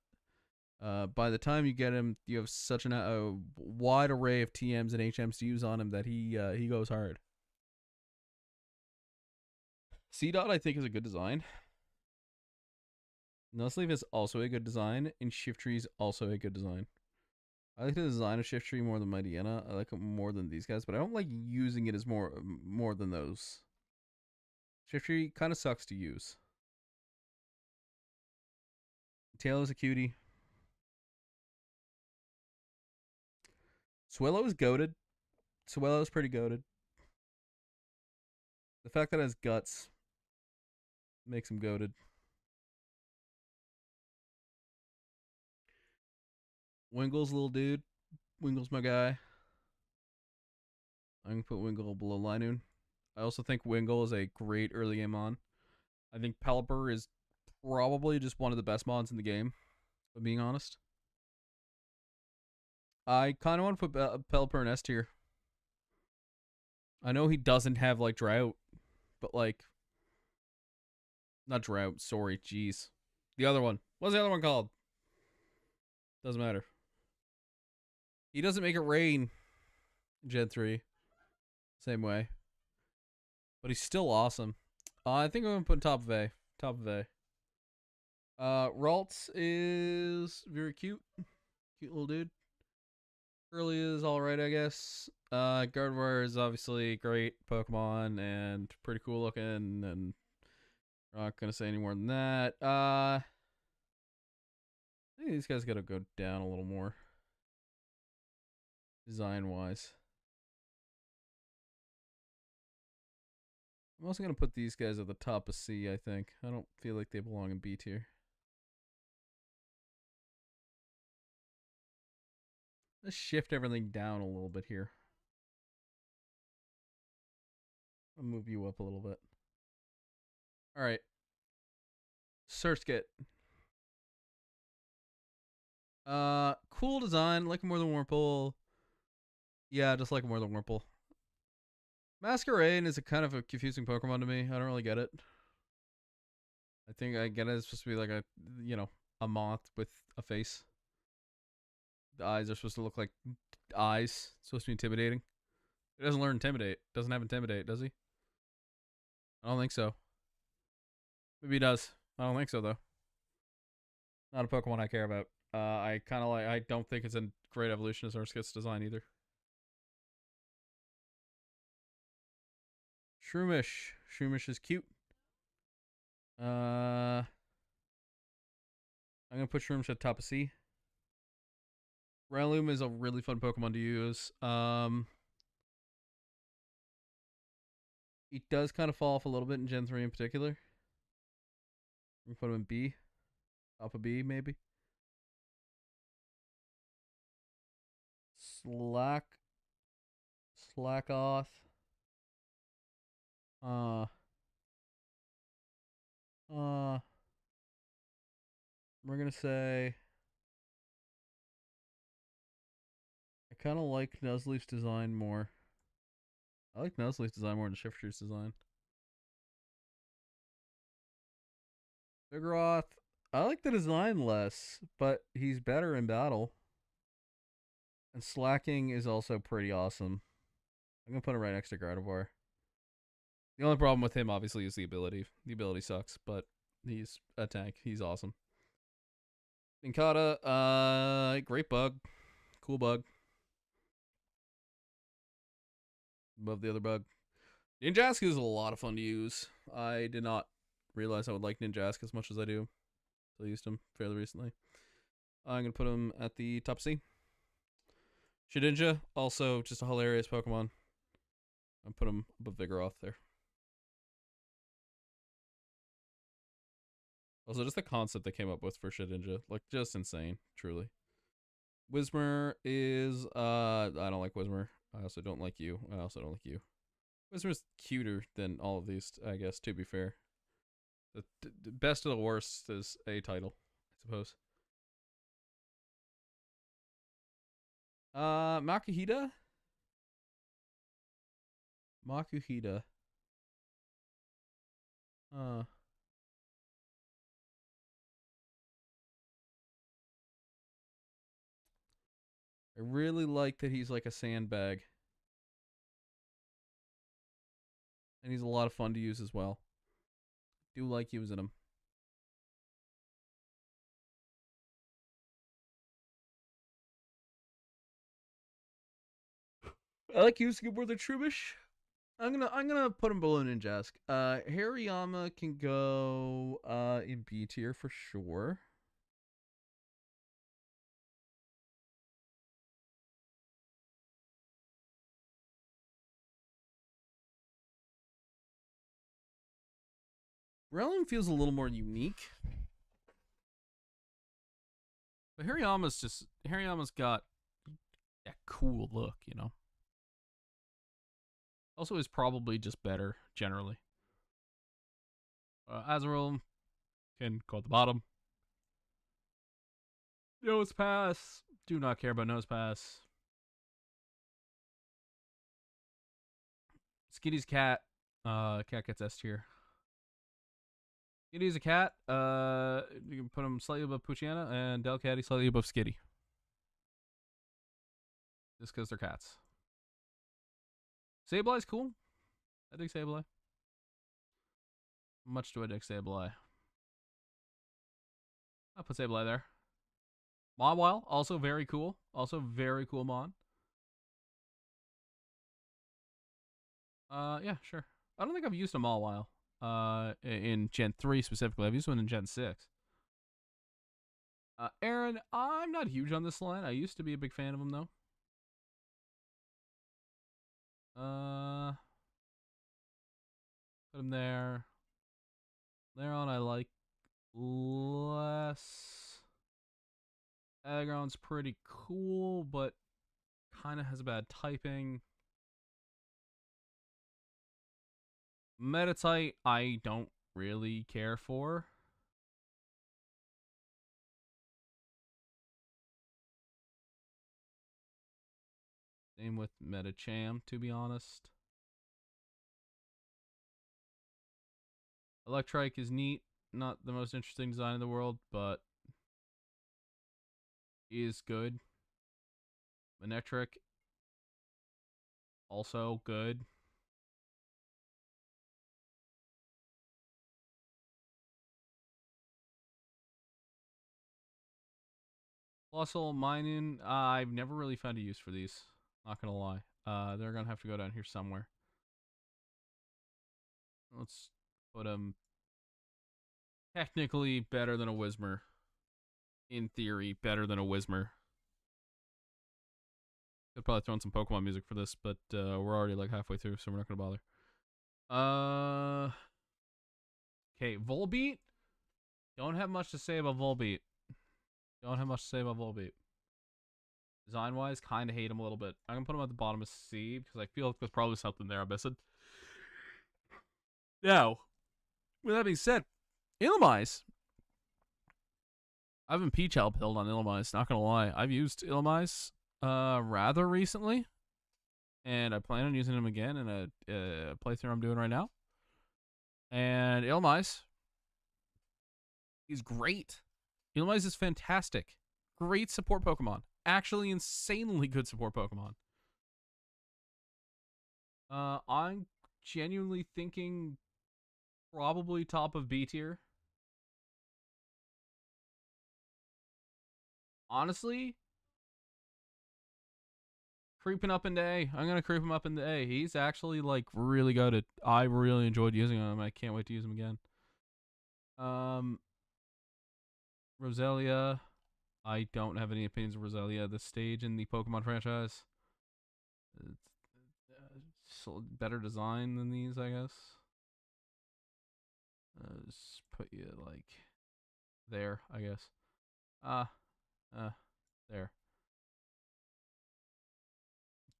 S1: the time you get him, you have such a wide array of TMs and HMs to use on him that he goes hard. C-Dot, I think, is a good design. Nuzleaf is also a good design, and Shiftry is also a good design. I like the design of Shiftry more than Mightyena. I like it more than these guys, but I don't like using it as more than those. Shiftry kind of sucks to use. Taylor's a cutie. Swellow is goated. Swellow's pretty goated. The fact that it has guts makes him goated. Wingle's a little dude. Wingle's my guy. I'm going to put Wingle below Linoon. I also think Wingle is a great early game on. I think Pelipper is probably just one of the best mods in the game, if I'm being honest. I kind of want to put Pelipper in S tier. I know he doesn't have, like, Drought, but, like, not Drought, sorry, jeez. The other one. What's the other one called? Doesn't matter. He doesn't make it rain in Gen 3. Same way. But he's still awesome. I think I'm gonna put top of A. Top of A. Ralts is very cute. Cute little dude. Curly is alright, I guess. Gardevoir is obviously great Pokemon and pretty cool looking, and I'm not gonna say any more than that. I think these guys gotta go down a little more. Design wise. I'm also gonna put these guys at the top of C, I think. I don't feel like they belong in B tier. Let's shift everything down a little bit here. I'll move you up a little bit. Alright. Surskit. Cool design. Like more than Wurmple. Yeah, just like more than Wurmple. Masquerain is a kind of a confusing Pokemon to me. I don't really get it. I think I get it. It's supposed to be like a, a moth with a face. The eyes are supposed to look like eyes. It's supposed to be intimidating. It doesn't learn Intimidate. Doesn't have Intimidate, does he? I don't think so. Maybe he does. I don't think so, though. Not a Pokemon I care about. I kind of like. I don't think it's a great evolution as Surskit's design either. Shroomish. Shroomish is cute. I'm gonna put Shroomish at the top of C. Rillaboom is a really fun Pokemon to use. He does kind of fall off a little bit in Gen 3 in particular. We can put him in B. Top of B, maybe. Slackoth. We're gonna say I kind of like Nuzleaf's design more. I like Nuzleaf's design more than Shifter's design. Vigoroth, I like the design less, but he's better in battle. And Slacking is also pretty awesome. I'm gonna put him right next to Gardevoir. The only problem with him, obviously, is the ability. The ability sucks, but he's a tank. He's awesome. Nincada, great bug. Cool bug. Above the other bug. Ninjask is a lot of fun to use. I did not realize I would like Ninjask as much as I do. I used him fairly recently. I'm going to put him at the top C. Shedinja, also just a hilarious Pokemon. I'll put him above Vigoroth there. Also, just the concept they came up with for Shedinja. Like, just insane, truly. Whismur is, I don't like Whismur. I also don't like you. I also don't like you. Whismer's cuter than all of these, I guess, to be fair. The best of the worst is a title, I suppose. Makuhita? Makuhita. I really like that he's like a sandbag. And he's a lot of fun to use as well. Do like using him. I like using him more than Trubbish. I'm gonna put him below Ninjask. Hariyama can go in B tier for sure. Relum feels a little more unique. But Hariyama's got that cool look, you know. Also is probably just better, generally. Azrael can go at the bottom. Nosepass. Do not care about Nosepass. Skitty's cat. Cat gets S tier. Skitty's a cat. You can put him slightly above Poochyena, and Delcatty slightly above Skitty. Just because they're cats. Sableye's cool. I dig Sableye. How much do I dig Sableye? I'll put Sableye there. Mawile, also very cool. Also very cool Mon. Yeah, sure. I don't think I've used a Mawile. In Gen 3 specifically. I've used one in Gen 6. Aaron, I'm not huge on this line. I used to be a big fan of him though. Put him there. Lairon I like less. Aggron's pretty cool, but kind of has a bad typing. Meditite I don't really care for. Same with Medicham, to be honest. Electrike is neat. Not the most interesting design in the world, but is good. Manectric, also good. Fossil Mining, I've never really found a use for these. Not gonna lie. They're gonna have to go down here somewhere. Let's put them technically better than a Whismur. In theory, better than a Whismur. Could probably throw in some Pokemon music for this, but we're already like halfway through, so we're not gonna bother. Okay, Volbeat. Don't have much to say about Volbeat. Design-wise, kind of hate him a little bit. I'm gonna put him at the bottom of C because I feel like there's probably something there I'm missing. Now, with that being said, Illumise. I've been peach pilled on Illumise, not gonna lie. I've used Illumise rather recently, and I plan on using him again in a playthrough I'm doing right now. And Illumise, he's great. Illumise is fantastic. Great support Pokemon. Actually insanely good support Pokemon. I'm genuinely thinking probably top of B tier. Honestly, creeping up into A. I'm gonna creep him up into A. He's actually like really good at. I really enjoyed using him. I can't wait to use him again. Roselia. I don't have any opinions of Roselia at this stage in the Pokemon franchise. It's better design than these, I guess. Just put you like there, I guess. There.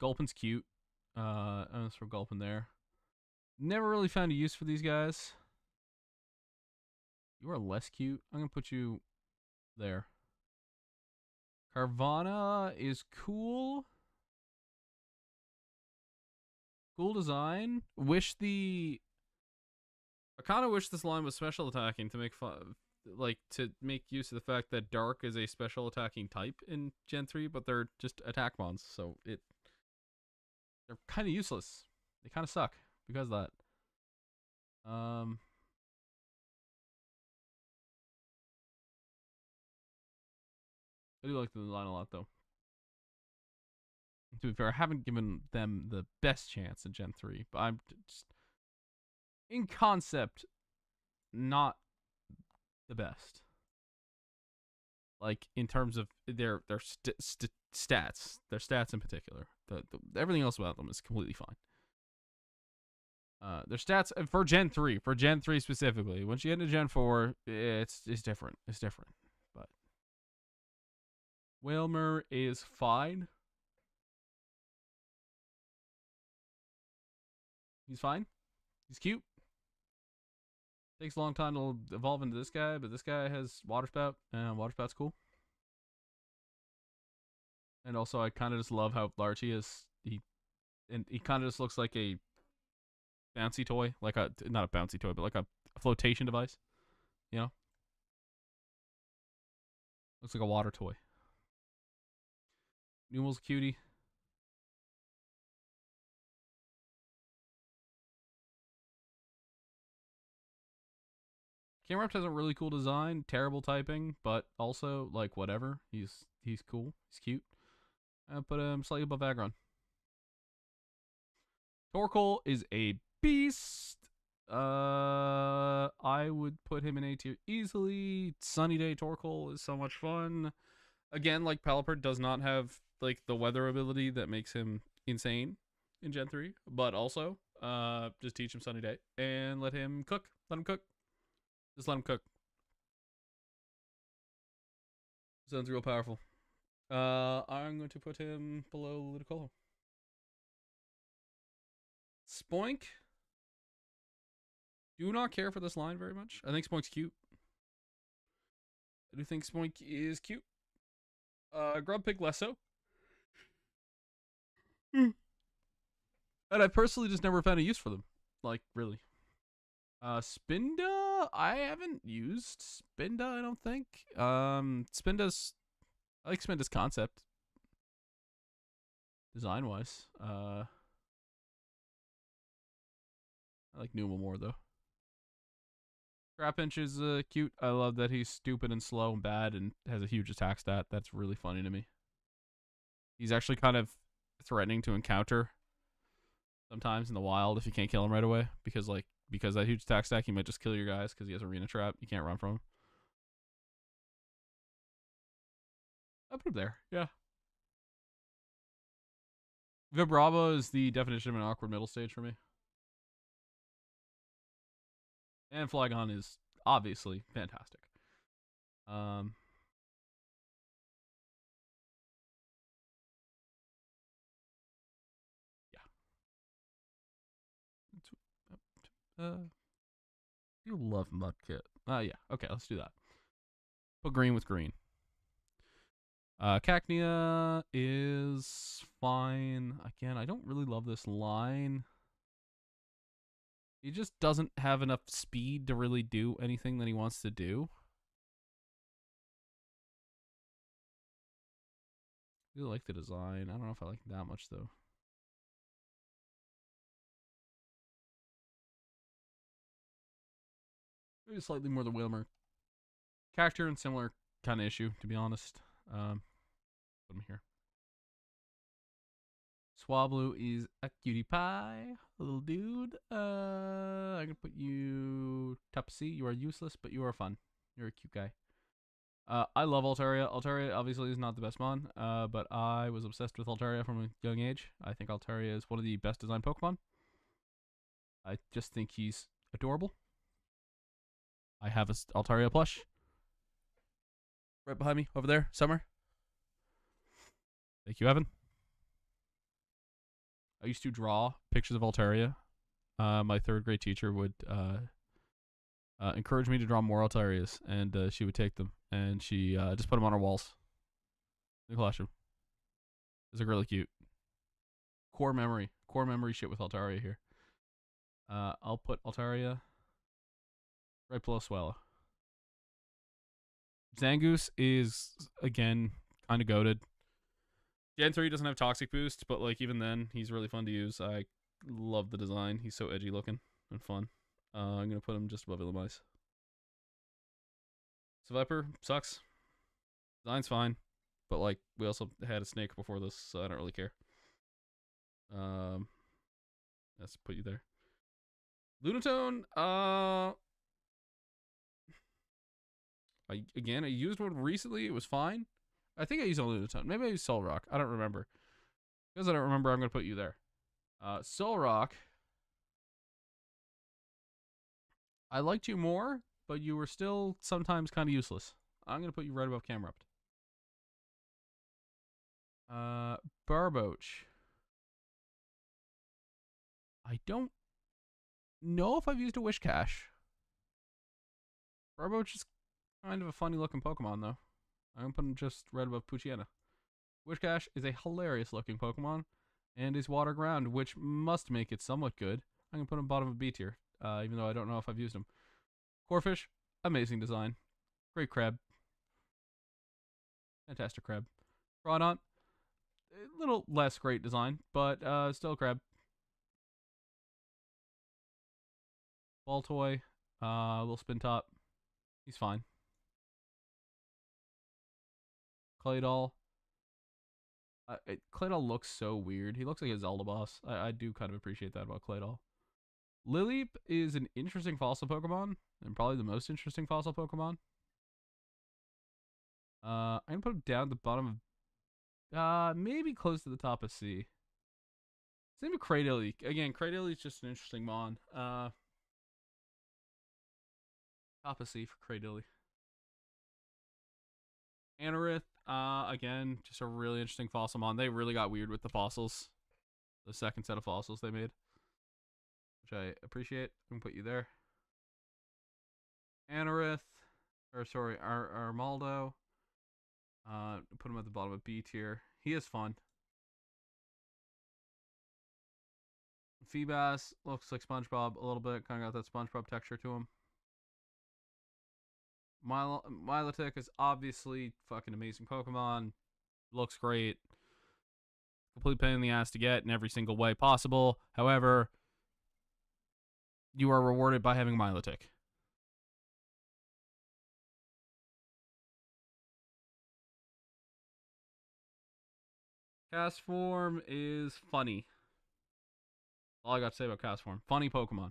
S1: Gulpin's cute. I'm just throw Gulpin there. Never really found a use for these guys. You are less cute. I'm gonna put you there. Carvana is cool. Cool design. I kind of wish this line was special attacking to make fun, like to make use of the fact that Dark is a special attacking type in Gen 3, but they're just attack mons, so they're kind of useless. They kind of suck because of that. I do like the line a lot though. To be fair, I haven't given them the best chance in Gen 3, but I'm just in concept not the best. Like in terms of their stats, their stats in particular. Everything else about them is completely fine. Their stats for Gen 3, specifically. Once you get into Gen 4, it's different. It's different. But Wailmer is fine. He's fine. He's cute. Takes a long time to evolve into this guy, but this guy has Water Spout, and Water Spout's cool. And also, I kind of just love how large he is. He kind of just looks like a bouncy toy, like not a bouncy toy, but like a flotation device. You know, looks like a water toy. Numel's cutie. Camerupt has a really cool design, terrible typing, but also like whatever. He's cool. He's cute. Put him slightly above Aggron. Torkoal is a beast. I would put him in A tier easily. Sunny Day Torkoal is so much fun. Again, like Pelipper does not have like the weather ability that makes him insane in Gen 3, but also just teach him Sunny Day and let him cook. Let him cook. Just let him cook. Sounds real powerful. I'm going to put him below Ludicolo. Spoink. Do not care for this line very much. I think Spoink's cute. I do think Spoink is cute. Grubpig less so. And I personally just never found a use for them. Like, really. Spinda, I haven't used Spinda, I don't think. Spinda's, I like Spinda's concept. Design-wise. I like Numa more, though. Trapinch is cute. I love that he's stupid and slow and bad and has a huge attack stat. That's really funny to me. He's actually kind of threatening to encounter sometimes in the wild if you can't kill him right away. Because that huge attack stack, he might just kill your guys because he has Arena Trap. You can't run from him. I'll put him there. Yeah. Vibrava is the definition of an awkward middle stage for me. And Flygon is obviously fantastic. Yeah. You love Mudkip. Yeah. Okay, let's do that. Put green with green. Cacnea is fine. Again, I don't really love this line. He just doesn't have enough speed to really do anything that he wants to do. I really like the design. I don't know if I like it that much, though. Maybe slightly more the Wilmer. Cacturne, similar kind of issue, to be honest. Put him here. Swablu is a cutie pie, a little dude. I'm gonna put you top C. You are useless, but you are fun. You're a cute guy. I love Altaria. Altaria obviously is not the best mon, but I was obsessed with Altaria from a young age. I think Altaria is one of the best designed Pokemon. I just think he's adorable. I have a Altaria plush. Right behind me, over there, Summer. Thank you, Evan. I used to draw pictures of Altaria. My third grade teacher would encourage me to draw more Altarias, and she would take them, and she just put them on our walls in the classroom. It's like really cute. Core memory shit with Altaria here. I'll put Altaria right below Swallow. Zangoose is, again, kind of goated. Gen 3 doesn't have Toxic Boost, but like even then, he's really fun to use. I love the design. He's so edgy looking and fun. I'm going to put him just above Illumise. Seviper sucks. Design's fine, but like we also had a snake before this, so I don't really care. Let's put you there. Lunatone, I used one recently. It was fine. I think I used a Lunatone. Maybe I used Solrock. I don't remember. Because I don't remember, I'm going to put you there. Solrock. I liked you more, but you were still sometimes kind of useless. I'm going to put you right above Camerupt. Barboach. I don't know if I've used a Wishcash. Barboach is kind of a funny looking Pokemon, though. I'm going to put him just right above Poochyena. Wishcash is a hilarious looking Pokemon and is water ground, which must make it somewhat good. I'm going to put him bottom of B tier, even though I don't know if I've used him. Corphish, amazing design. Great crab. Fantastic crab. Groudon, a little less great design, but still crab. Baltoy, little spin top. He's fine. Claydol. Claydol looks so weird. He looks like a Zelda boss. I do kind of appreciate that about Claydol. Lileep is an interesting fossil Pokemon, and probably the most interesting fossil Pokemon. I'm gonna put him down at the bottom of, maybe close to the top of C. Same with Cradily. Again, Cradily is just an interesting mon. Top of C for Cradily. Anorith, again, just a really interesting fossil mon. They really got weird with the fossils. The second set of fossils they made, which I appreciate. I'm gonna put you there. Anorith, or sorry, Armaldo. Put him at the bottom of B tier. He is fun. Feebas looks like SpongeBob a little bit. Kind of got that SpongeBob texture to him. Milotic is obviously fucking amazing Pokemon. Looks great. Complete pain in the ass to get in every single way possible. However, you are rewarded by having Milotic. Castform is funny. All I got to say about Castform. Funny Pokemon.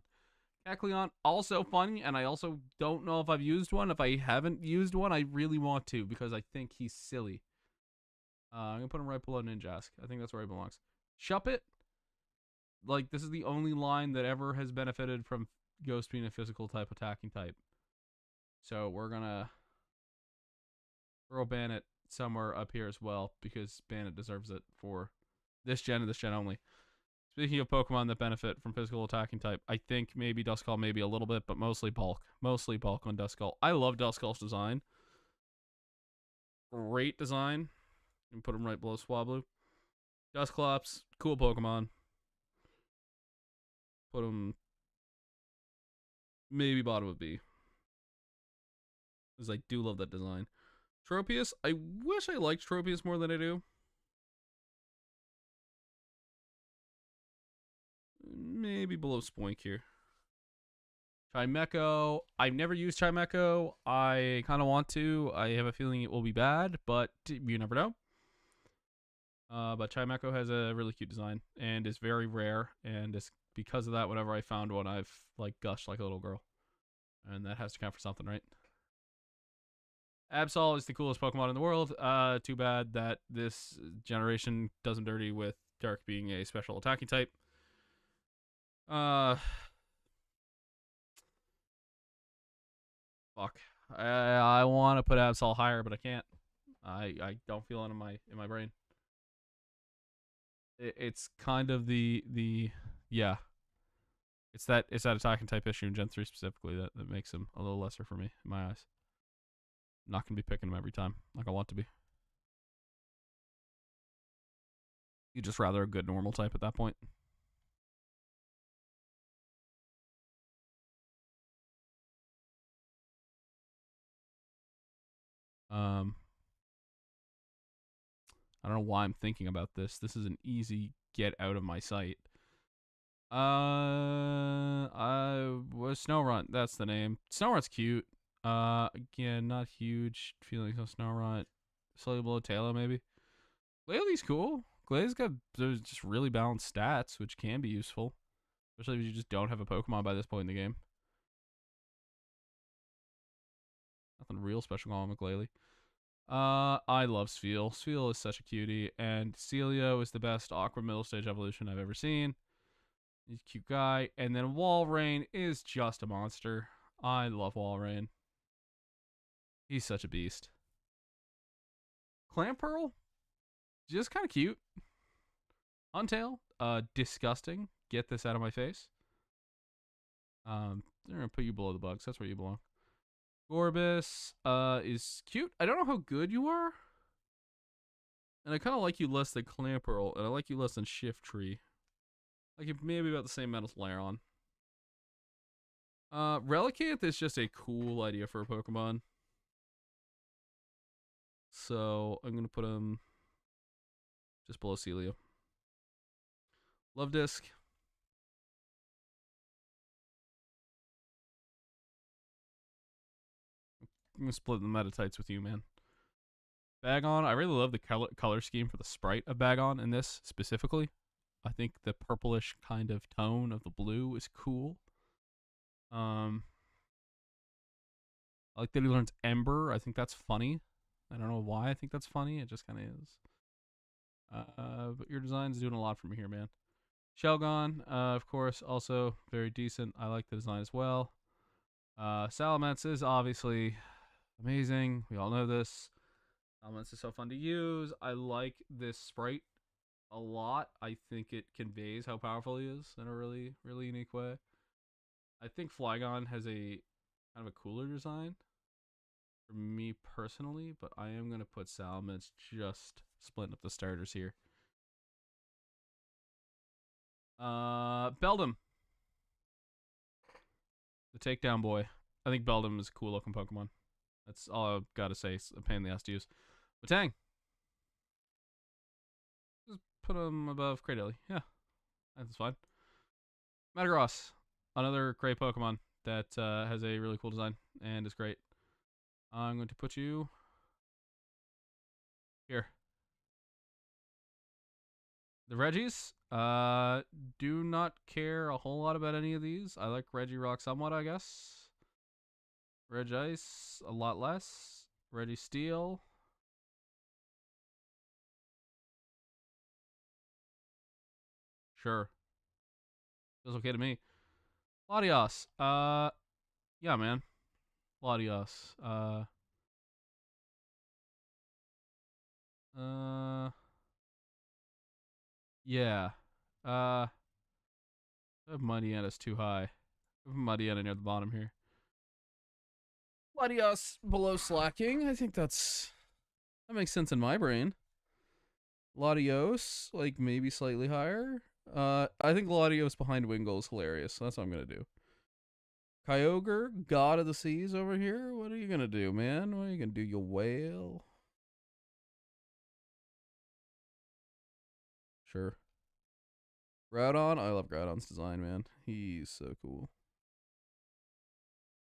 S1: Kecleon, also funny, and I also don't know if I've used one. If I haven't used one, I really want to because I think he's silly. I'm going to put him right below Ninjask. I think that's where he belongs. Shuppet, like, this is the only line that ever has benefited from Ghost being a physical type attacking type. So we're going to throw Bandit somewhere up here as well because Bandit deserves it for this gen and this gen only. Speaking of Pokemon that benefit from physical attacking type, I think maybe Duskull, maybe a little bit, but mostly bulk. Mostly bulk on Duskull. I love Duskull's design. Great design. And put him right below Swablu. Dusclops, cool Pokemon. Put him maybe bottom of B. Because I do love that design. Tropius, I wish I liked Tropius more than I do. Maybe below Spoink here. Chimecho. I've never used Chimecho. I kind of want to. I have a feeling it will be bad, but you never know. But Chimecho has a really cute design and is very rare. And it's because of that, whenever I found one, I've like gushed like a little girl. And that has to count for something, right? Absol is the coolest Pokemon in the world. Too bad that this generation does him dirty with Dark being a special attacking type. Fuck. I want to put Absol higher, but I can't. I don't feel it in my brain. It's kind of the yeah. It's that attacking type issue in Gen 3 specifically that makes him a little lesser for me in my eyes. I'm not gonna be picking him every time like I want to be. You'd just rather a good normal type at that point. I don't know why I'm thinking about this. This is an easy get out of my sight. I was Snorunt. That's the name. Snorunt's cute. Again, not huge feelings on Snorunt. Soluble Taillow, maybe. Glalie cool. Glalie's got there's just really balanced stats, which can be useful, especially if you just don't have a Pokemon by this point in the game. Nothing real special going on with Glalie. I love Spheal. Spheal is such a cutie, and Celio is the best awkward middle stage evolution I've ever seen. He's a cute guy, and then Walrein is just a monster. I love Walrein. He's such a beast. Clamperl, just kind of cute. Untail, disgusting. Get this out of my face. They're gonna put you below the bugs. That's where you belong. Gorbis, is cute. I don't know how good you are. And I kind of like you less than Clamperl, and I like you less than Shiftry. Like, maybe about the same amount as Lairon. Relicanth is just a cool idea for a Pokemon. So, I'm going to put him just below Celio. Love Disc. gonna split the Metatites with you, man. Bagon, I really love the color scheme for the sprite of Bagon in this specifically. I think the purplish kind of tone of the blue is cool. I like that he learns Ember. I think that's funny. I don't know why I think that's funny. It just kind of is. But your design's doing a lot for me here, man. Shelgon, of course, also very decent. I like the design as well. Salamence is obviously amazing. We all know this. Salamence is so fun to use. I like this sprite a lot. I think it conveys how powerful he is in a really, really unique way. I think Flygon has a kind of a cooler design for me personally, but I am going to put Salamence just splitting up the starters here. Beldum. The takedown boy. I think Beldum is a cool looking Pokemon. That's all I've got to say. It's a pain in the ass to use. Batang. Just put him above Cradily. Yeah. That's fine. Metagross. Another great Pokemon that has a really cool design and is great. I'm going to put you here. The Regis, do not care a whole lot about any of these. I like Regirock somewhat, I guess. Regice, a lot less. Registeel. Sure. Feels okay to me. Latios, yeah, man. Latios, yeah. I have Mightyana's too high. I have Mightyana near the bottom here. Latios below Slacking. I think that makes sense in my brain. Latios, like maybe slightly higher. I think Latios behind Wingull is hilarious, so that's what I'm gonna do. Kyogre, God of the Seas over here. What are you gonna do, man? What are you gonna do, you whale? Sure. Groudon, I love Groudon's design, man. He's so cool.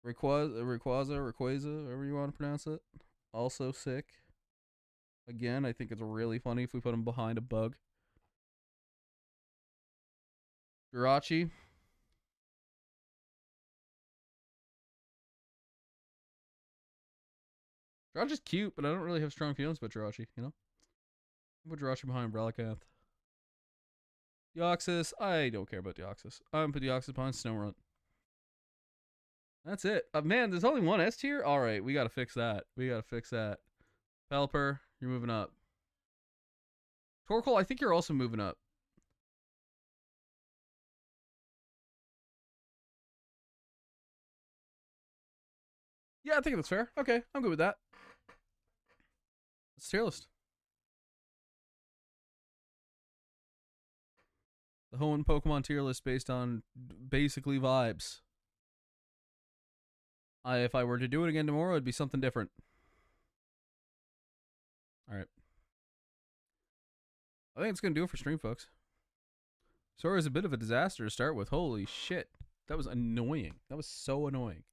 S1: Rayquaza, however you want to pronounce it. Also sick. Again, I think it's really funny if we put him behind a bug. Jirachi. Jirachi's cute, but I don't really have strong feelings about Jirachi, you know? I'll put Jirachi behind Relicanth. Deoxys, I don't care about Deoxys. I'm gonna put Deoxys behind Snorunt. That's it. Man, there's only one S tier? Alright, we gotta fix that. Pelipper, you're moving up. Torkoal, I think you're also moving up. Yeah, I think that's fair. Okay, I'm good with that. It's tier list. The Hoenn Pokemon tier list based on basically vibes. If I were to do it again tomorrow, it'd be something different. Alright. I think it's going to do it for stream, folks. Sorry, it was a bit of a disaster to start with. Holy shit. That was annoying. That was so annoying.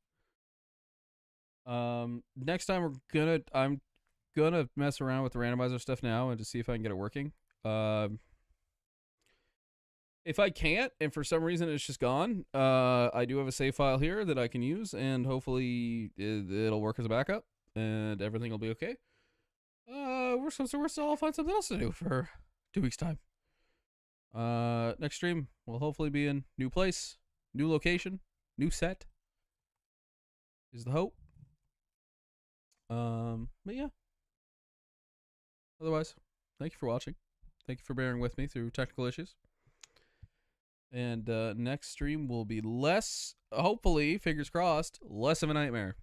S1: Next time I'm gonna mess around with the randomizer stuff now and to see if I can get it working. If I can't, and for some reason it's just gone, I do have a save file here that I can use, and hopefully it'll work as a backup, and everything will be okay. We're still all find something else to do for 2 weeks' time. Next stream will hopefully be in new place, new location, new set. Is the hope. But yeah. Otherwise, thank you for watching. Thank you for bearing with me through technical issues. And next stream will be less, hopefully, fingers crossed, less of a nightmare.